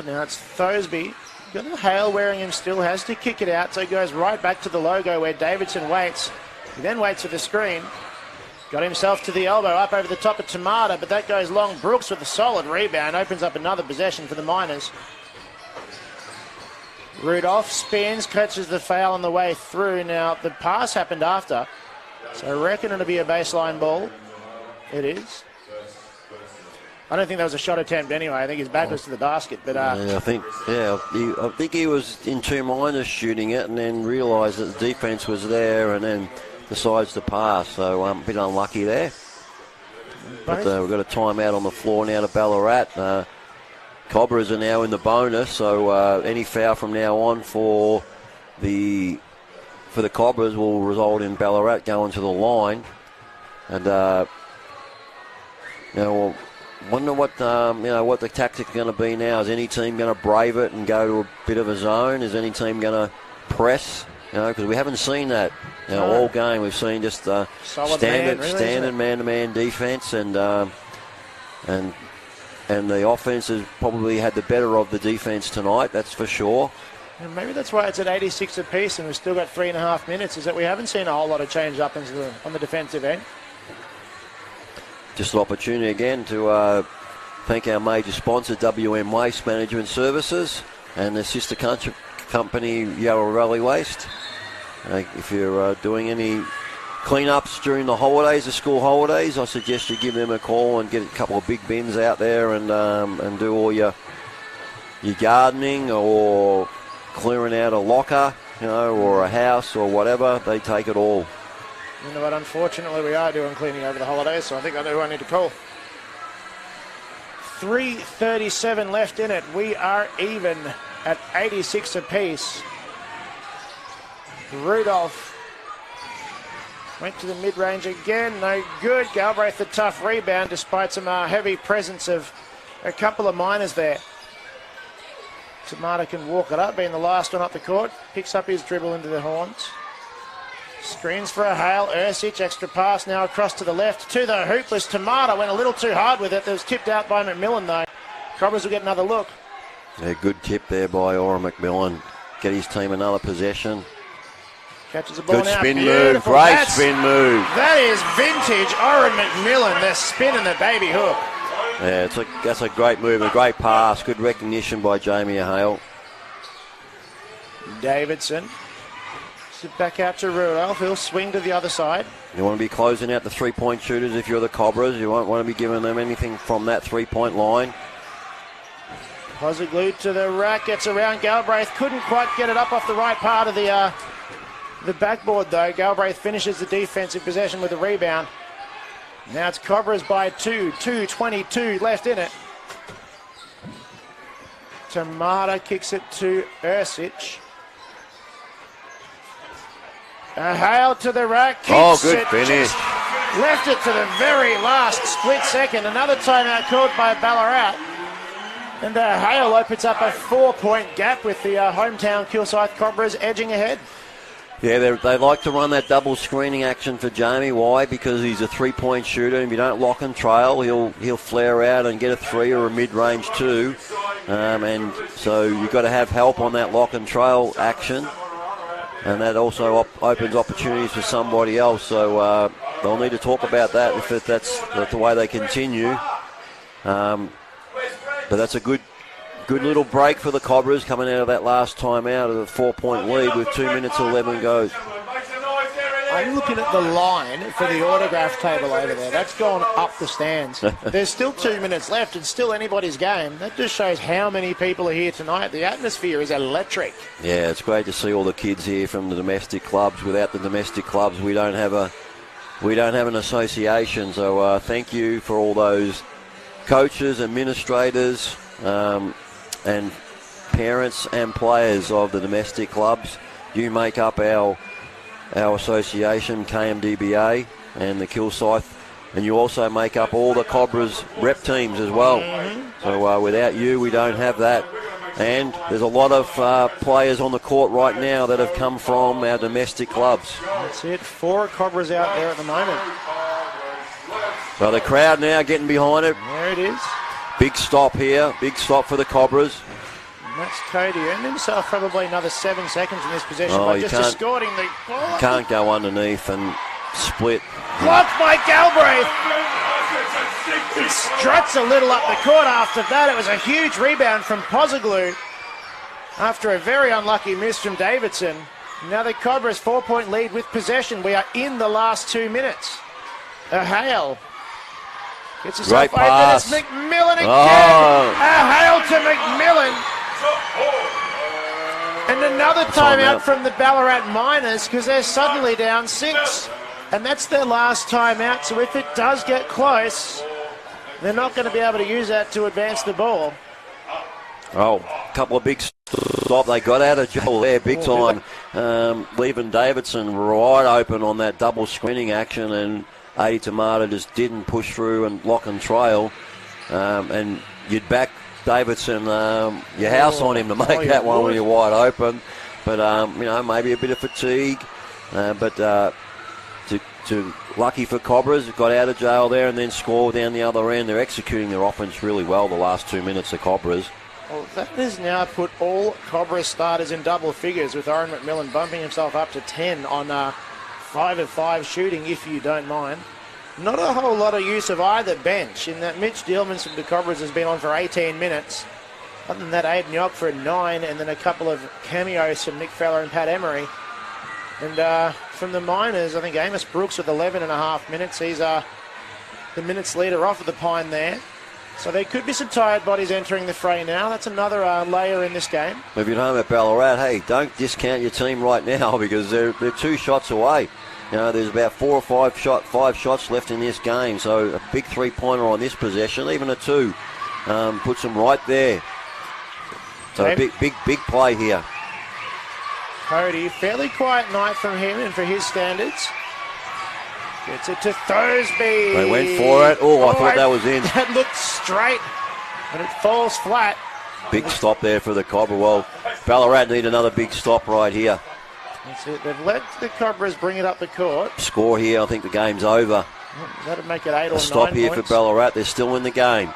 Now it's Thosby. Got a Hale wearing him still, has to kick it out, so he goes right back to the logo where Davidson waits. He then waits for the screen. Got himself to the elbow, up over the top of Tamata, but that goes long. Brooks with a solid rebound, opens up another possession for the Miners. Rudolph spins, catches the foul on the way through. Now, the pass happened after, so I reckon it'll be a baseline ball. It is. I don't think that was a shot attempt anyway. I think his back was to the basket. But
I think he was in 2 minds of shooting it, and then realised that the defence was there, and then decides to pass. So a bit unlucky there. But we've got a timeout on the floor now to Ballarat. Cobras are now in the bonus, so any foul from now on for the Cobras will result in Ballarat going to the line, and we'll wonder what the tactic's going to be now. Is any team going to brave it and go to a bit of a zone? Is any team going to press? Because we haven't seen that all game. We've seen just standard man-to-man defence, and the offense has probably had the better of the defence tonight. That's for sure.
And maybe that's why it's at 86 apiece and we've still got 3.5 minutes, is that we haven't seen a whole lot of change up on the defensive end.
Just an opportunity again to thank our major sponsor, WM Waste Management Services, and their sister company, Yarra Valley Waste. If you're doing any clean-ups during the holidays, the school holidays, I suggest you give them a call and get a couple of big bins out there and do all your gardening or clearing out a locker, or a house or whatever. They take it all.
You know what, unfortunately we are doing cleaning over the holidays, so I think I know who I need to call. 3:37 left in it. We are even at 86 apiece. Rudolph went to the mid-range again, no good. Galbraith the tough rebound despite some heavy presence of a couple of minors there. Tamata can walk it up, being the last one up the court. Picks up his dribble into the horns. Screens for a Hale. Ursic, extra pass now across to the left. To the hoop was Tamata. Went a little too hard with it. That was tipped out by McMillan, though. Cobras will get another look.
Yeah, good tip there by Ora McMillan. Get his team another possession.
Catches the ball
good
now.
Spin
Beautiful.
move. Great spin move.
That is vintage Oren McMillan. The spin and the baby hook.
Yeah, that's a great move, a great pass. Good recognition by Jamie Hale.
Davidson. Sit back out to Rudolph. He'll swing to the other side.
You want to be closing out the three-point shooters if you're the Cobras. You won't want to be giving them anything from that three-point line.
Posey to the rack. Gets around Galbraith. Couldn't quite get it up off the right part of the backboard, though. Galbraith finishes the defensive possession with a rebound. Now it's Cobras by 2. 2:22 left in it. Tamata kicks it to Ursic. Hale to the rack.
Good finish.
Left it to the very last split second. Another timeout called by Ballarat. And Hale opens up a 4-point gap with the hometown Kilsyth Cobras edging ahead.
Yeah, they like to run that double screening action for Jamie. Why? Because he's a three-point shooter, and if you don't lock and trail, he'll flare out and get a three or a mid-range two. And so you've got to have help on that lock and trail action. And that also opens opportunities for somebody else. So they'll need to talk about that if that's the way they continue. But that's a good little break for the Cobras coming out of that last timeout of the 4-point lead with 2 minutes 11 goes.
I'm looking at the line for the autograph table over there. That's gone up the stands. There's still 2 minutes left. It's still anybody's game. That just shows how many people are here tonight. The atmosphere is electric.
Yeah, it's great to see all the kids here from the domestic clubs. Without the domestic clubs, we don't have an association. So thank you for all those coaches, administrators, and parents and players of the domestic clubs. You make up our association, KMDBA, and the Kilsyth, and you also make up all the Cobras rep teams as well. So without you, we don't have that. And there's a lot of players on the court right now that have come from our domestic clubs.
That's it. 4 Cobras out there at the moment.
So the crowd now getting behind it.
There it is.
Big stop here. Big stop for the Cobras.
That's Cody earned himself probably another 7 seconds in this possession by just escorting the ball.
Can't go underneath and split.
Blocked by Galbraith. He struts a little up the court after that. It was a huge rebound from Posaglu after a very unlucky miss from Davidson. Now the Cobras 4-point lead with possession. We are in the last 2 minutes. Hale gets himself
Great pass.
It's McMillan again. Hale to McMillan. And another timeout from the Ballarat Miners because they're suddenly down 6. And that's their last timeout. So if it does get close, they're not going to be able to use that to advance the ball.
Oh, a couple of big stops. They got out of jail there big time. Leaving Davidson right open on that double screening action. And Adi Tamata just didn't push through and lock and trail. And you'd back Davidson, your house on him to make that one when you're wide open. But, maybe a bit of fatigue. But lucky for Cobras, got out of jail there and then scored down the other end. They're executing their offense really well the last 2 minutes, the Cobras.
Well, that has now put all Cobra starters in double figures, with Oren McMillan bumping himself up to 10 on 5 of 5 shooting, if you don't mind. Not a whole lot of use of either bench, in that Mitch Dealmans from the Cobras has been on for 18 minutes. Other than that, Aiden Yock for 9, and then a couple of cameos from Nick Fowler and Pat Emery. And from the Miners, I think Amos Brooks with 11.5 minutes. He's the minutes leader off of the Pine there. So there could be some tired bodies entering the fray now. That's another layer in this game.
If you're home at Ballarat, hey, don't discount your team right now, because they're 2 shots away. You know, there's about 4 or 5 shots left in this game. So a big 3-pointer on this possession, even a 2, puts them right there. So a big play here.
Cody, fairly quiet night from him and for his standards. Gets it to Thursby.
They went for it. Oh, I thought that was in.
That looked straight, and it falls flat.
Big stop there for the Cobra. Well, Ballarat need another big stop right here.
That's it. They've let the Cobras bring it up the court.
Score here, I think the game's over.
That'd make it 8 or 9
A stop here
points.
for Ballarat. They're still in the game.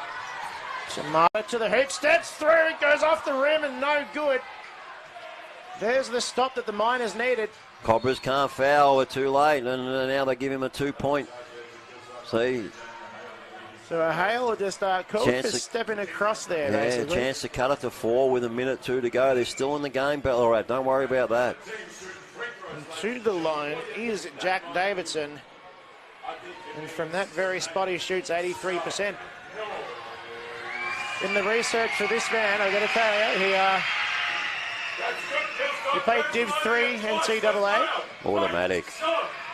Samara to the hoop, steps through, it goes off the rim and no good. There's the stop that the Miners needed.
Cobras can't foul, we're too late, and now they give him a 2-point. See?
So a Hale just called for stepping across there, basically.
Chance to cut it to 4 with 1:02 to go. They're still in the game, Ballarat. Don't worry about that.
And to the line is Jack Davidson. And from that very spot, he shoots 83%. In the research for this man, I've got to tell you, he played Div 3 NCAA.
Automatic.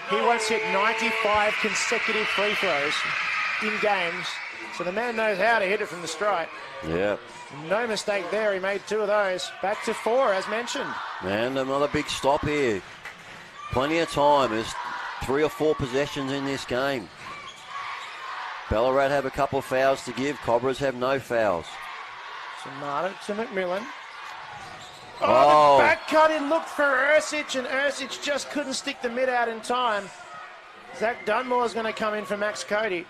He once hit 95 consecutive free throws in games. So the man knows how to hit it from the stripe.
Yeah.
No mistake there. He made 2 of those. Back to 4, as mentioned.
And another big stop here. Plenty of time. There's 3 or 4 possessions in this game. Ballarat have a couple of fouls to give. Cobras have no fouls.
Samara to McMillan.
Oh,
the back cut in looked for Ursic, and Ursic just couldn't stick the mid out in time. Zach Dunmore's going to come in for Max Cody.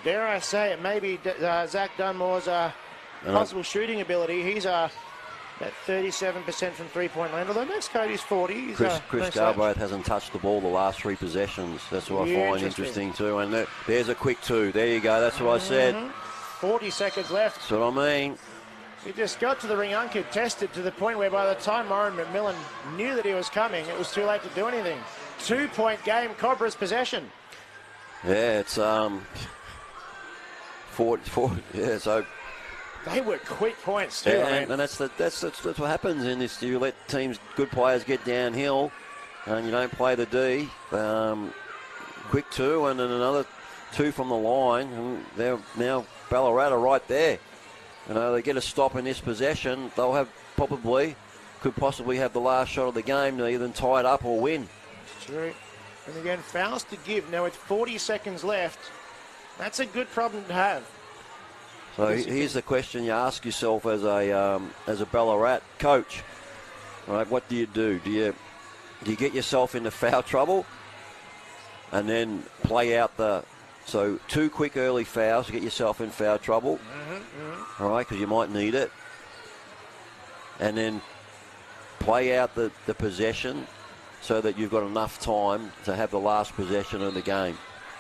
Dare I say it, maybe Zach Dunmore's possible shooting ability. He's at 37% from three-point land, although Max Cody's 40.
Chris Galbraith hasn't touched the ball the last 3 possessions. That's what I find interesting too. And there's a quick 2. There you go. That's what I said.
40 seconds left.
That's what I mean.
He just got to the ring uncontested, to the point where by the time Oren McMillan knew that he was coming, it was too late to do anything. 2-point game, Cobras possession.
Yeah, it's 44. Yeah, so
they were quick points too.
Yeah, and that's what happens in this. You let teams, good players, get downhill, and you don't play the D. Quick 2, and then another 2 from the line, and they're now Ballarat are right there. You know, they get a stop in this possession, they'll have could possibly have the last shot of the game to either tie it up or win.
True. And again, fouls to give. Now with 40 seconds left, that's a good problem to have.
So here's the question you ask yourself as a Ballarat coach. Right, what do? Do you get yourself into foul trouble and then play out so 2 quick early fouls to get yourself in foul trouble, all right, because you might need it, and then play out the possession so that you've got enough time to have the last possession of the game.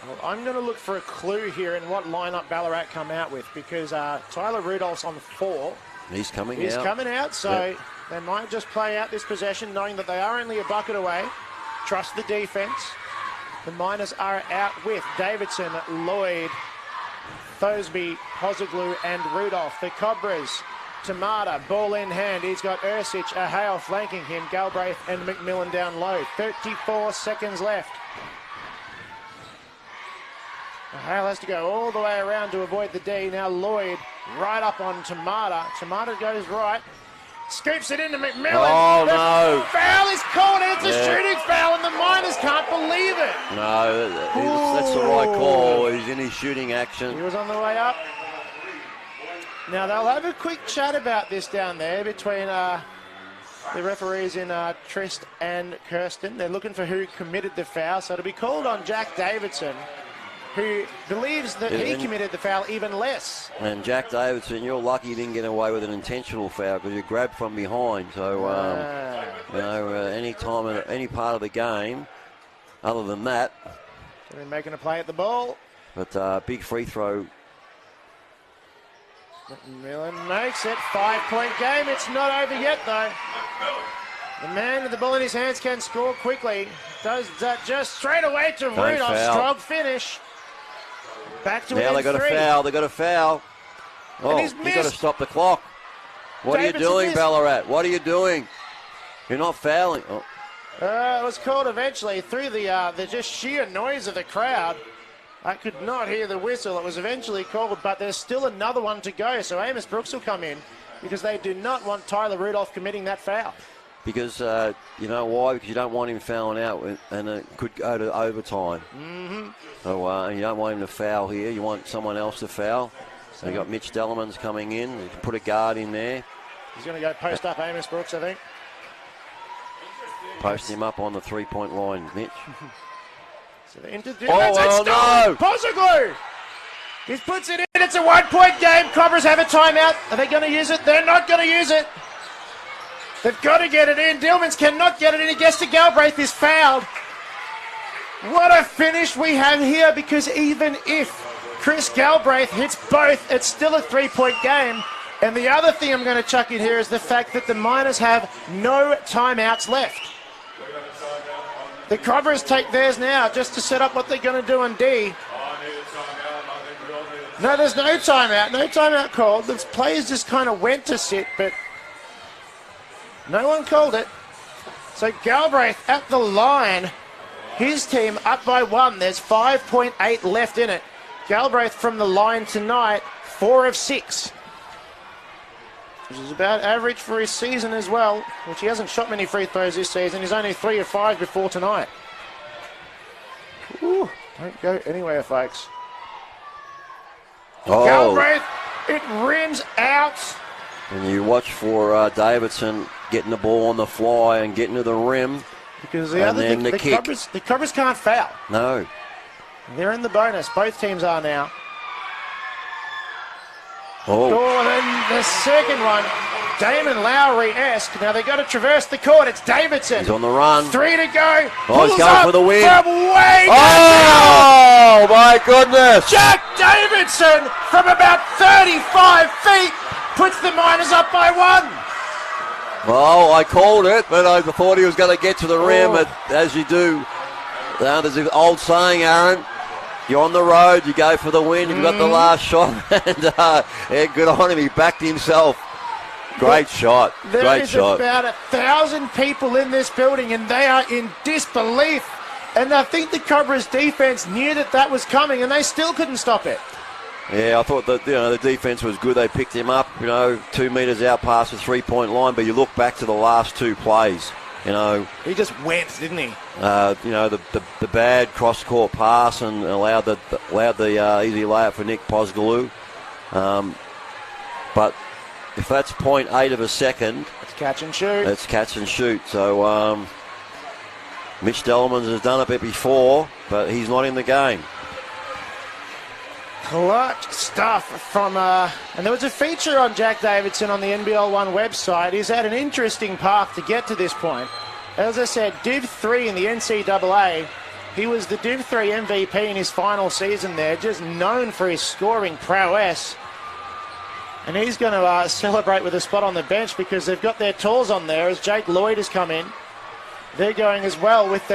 Well, I'm going to look for a clue here in what lineup Ballarat come out with, because Tyler Rudolph's on 4.
He's coming out,
so they might just play out this possession knowing that they are only a bucket away. Trust the defense. The Miners are out with Davidson, Lloyd, Thosby, Hosoglu and Rudolph. The Cobras, Tamata, ball in hand. He's got Ursic, Ahale flanking him, Galbraith and McMillan down low. 34 seconds left. Ahale has to go all the way around to avoid the D. Now Lloyd right up on Tamata. Tamata goes right. Scoops it into McMillan.
Oh, no.
Foul is called, and it's a shooting foul, and the Miners can't believe it.
No, that's the right call. He's in his shooting action.
He was on the way up. Now, they'll have a quick chat about this down there between the referees in Trist and Kirsten. They're looking for who committed the foul, so it'll be called on Jack Davidson. who believes that he committed the foul even less.
And Jack Davidson, you're lucky you didn't get away with an intentional foul because you grabbed from behind. So, any time, any part of the game, other than that.
So they're making a play at the ball.
But big free throw.
McMillan makes it. 5-point game. It's not over yet, though. The man with the ball in his hands can score quickly. Does that just straight away to Rudolph. Strong finish. Back to
now they got
3.
a foul. They got a foul. Oh,
he's
you got to stop the clock. What are you doing, Ballarat? What are you doing? You're not fouling. Oh.
It was called eventually through the just sheer noise of the crowd. I could not hear the whistle. It was eventually called, but there's still another one to go. So Amos Brooks will come in because they do not want Tyler Rudolph committing that foul.
Because, you know why? Because you don't want him fouling out and it could go to overtime.
Mm-hmm.
So you don't want him to foul here. You want someone else to foul. So you got Mitch Dellerman's coming in. You can put a guard in there.
He's going to go post up Amos Brooks, I think.
Post him up on the 3-point line, Mitch.
So they introduce.
Oh, no!
Posoglu! He puts it in. It's a 1-point game. Cobras have a timeout. Are they going to use it? They're not going to use it. They've got to get it in. Dillmans cannot get it in. He gets to Galbraith. Is fouled. What a finish we have here, because even if Chris Galbraith hits both, it's still a 3-point game. And the other thing I'm going to chuck in here is the fact that the Miners have no timeouts left. The Cobras take theirs now just to set up what they're going to do on D. No, there's no timeout. No timeout called. The players just kind of went to sit, but no one called it. So Galbraith at the line. His team up by 1. There's 5.8 left in it. Galbraith from the line tonight, 4 of 6. Which is about average for his season as well, which he hasn't shot many free throws this season. He's only 3 of 5 before tonight. Ooh, don't go anywhere, folks.
Oh.
Galbraith, it rims out.
And you watch for Davidson getting the ball on the fly and getting to the rim.
Because the other thing, the Cobras can't foul.
No.
They're in the bonus. Both teams are now.
Oh,
and then the second one, Damon Lowry-esque. Now they've got to traverse the court. It's Davidson.
He's on the run.
3 to go.
Oh, he's going for the win.
From way
down. My goodness.
Jack Davidson from about 35 feet puts the Miners up by 1.
Well, I called it, but I thought he was going to get to the rim, as you do. Now, there's an old saying, Aaron. You're on the road, you go for the win, you've got the last shot, and yeah, good on him, he backed himself. Great shot, great shot.
There is about 1,000 people in this building, and they are in disbelief. And I think the Cobras defense knew that was coming, and they still couldn't stop it.
Yeah, I thought that the defense was good. They picked him up, 2 metres out past the 3-point line, but you look back to the last 2 plays.
He just went, didn't he?
The bad cross-court pass and allowed the easy layup for Nick Posgaloo. But if that's 0.8 of a second,
it's catch and shoot.
It's catch and shoot. So Mitch Dellerman has done it a bit before, but he's not in the game.
Clutch stuff from, and there was a feature on Jack Davidson on the NBL One website. He's had an interesting path to get to this point. As I said, Div 3 in the NCAA. He was the Div 3 MVP in his final season there, just known for his scoring prowess. And he's going to celebrate with a spot on the bench because they've got their tools on there as Jake Lloyd has come in. They're going as well with,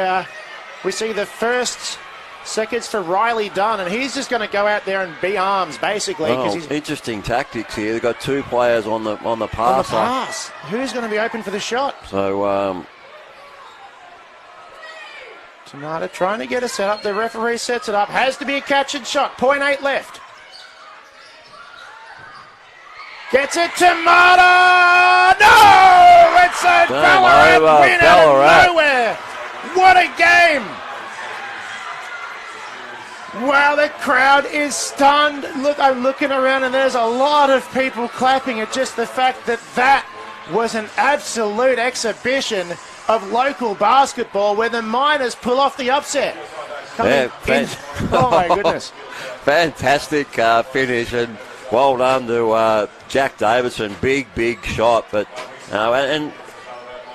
we see the first seconds for Riley Dunn, and he's just going to go out there and be arms, basically.
Oh, interesting tactics here. They've got 2 players on the pass.
On the pass. Who's going to be open for the shot?
So,
Tamata trying to get a setup. The referee sets it up. Has to be a catch and shot. 0.8 left. Gets it to Mata! No! It's a Ballarat win out of nowhere! What a game! Wow, the crowd is stunned. Look, I'm looking around and there's a lot of people clapping at just the fact that was an absolute exhibition of local basketball where the Miners pull off the upset. coming in. Oh, my goodness.
Fantastic finish, and well done to Jack Davidson. Big shot. But and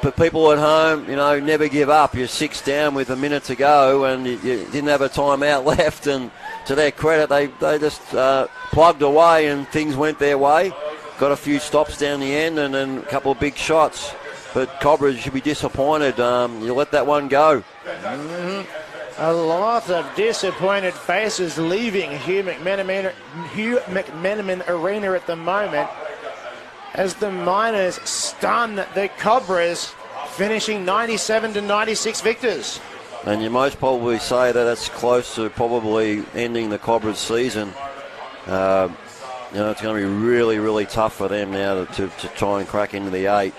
for people at home, never give up. You're 6 down with a minute to go, and you didn't have a timeout left. And to their credit, they just plugged away, and things went their way. Got a few stops down the end, and then a couple of big shots. But Cobras should be disappointed. You let that one go.
Mm-hmm. A lot of disappointed faces leaving Hugh McMenamin Arena at the moment as the Miners stun the Cobras, finishing 97-96 victors.
And you most probably say that that's close to probably ending the Cobras season. It's going to be really tough for them now to try and crack into the 8.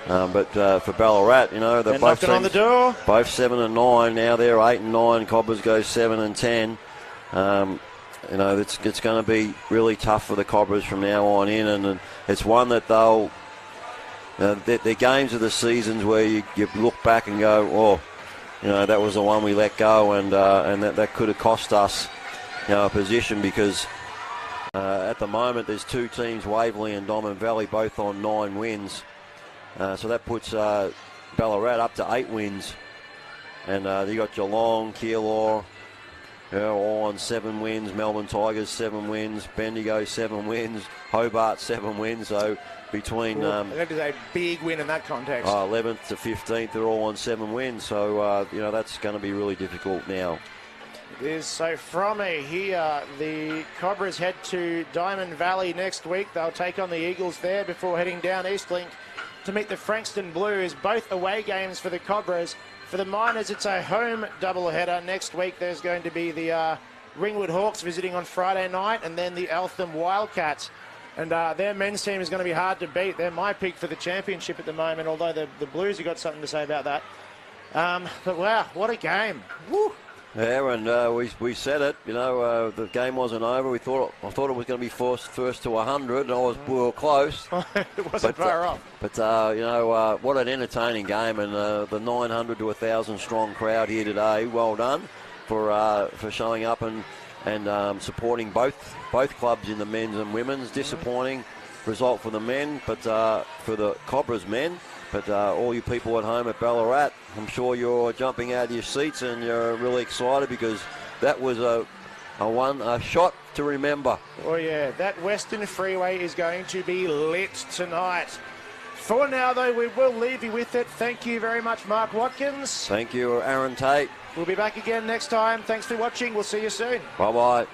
But for Ballarat, they're both
knocking on the door.
Both 7-9 now. They're 8-9. Cobras go 7-10. It's going to be really tough for the Cobras from now on in, and it's one that they'll. Their games of the seasons where you look back and go, that was the one we let go, and that could have cost us, a position, because at the moment there's 2 teams, Waverley and Diamond Valley, both on 9 wins. So that puts Ballarat up to 8 wins. And you got Geelong, Keilor, all on 7 wins. Melbourne Tigers, 7 wins. Bendigo, 7 wins. Hobart, 7 wins. So between...
that is a big win in that context.
11th to 15th, they're all on 7 wins. So, that's going to be really difficult now.
It is. So from here, the Cobras head to Diamond Valley next week. They'll take on the Eagles there before heading down Eastlink to meet the Frankston Blues. Both away games for the Cobras. For the Miners, it's a home doubleheader. Next week, there's going to be the Ringwood Hawks visiting on Friday night, and then the Eltham Wildcats. And their men's team is going to be hard to beat. They're my pick for the championship at the moment, although the Blues have got something to say about that. But wow, what a game. Woo!
Yeah, and we said it. The game wasn't over. I thought it was going to be first to 100, and we were close.
It wasn't far off.
But what an entertaining game, and the 900 to 1,000 strong crowd here today. Well done for showing up and supporting both clubs in the men's and women's. Disappointing result for the men, but for the Cobras men. But all you people at home at Ballarat, I'm sure you're jumping out of your seats and you're really excited, because that was a shot to remember.
Oh yeah, that Western Freeway is going to be lit tonight. For now, though, we will leave you with it. Thank you very much, Mark Watkins.
Thank you, Aaron Tate.
We'll be back again next time. Thanks for watching. We'll see you soon.
Bye-bye.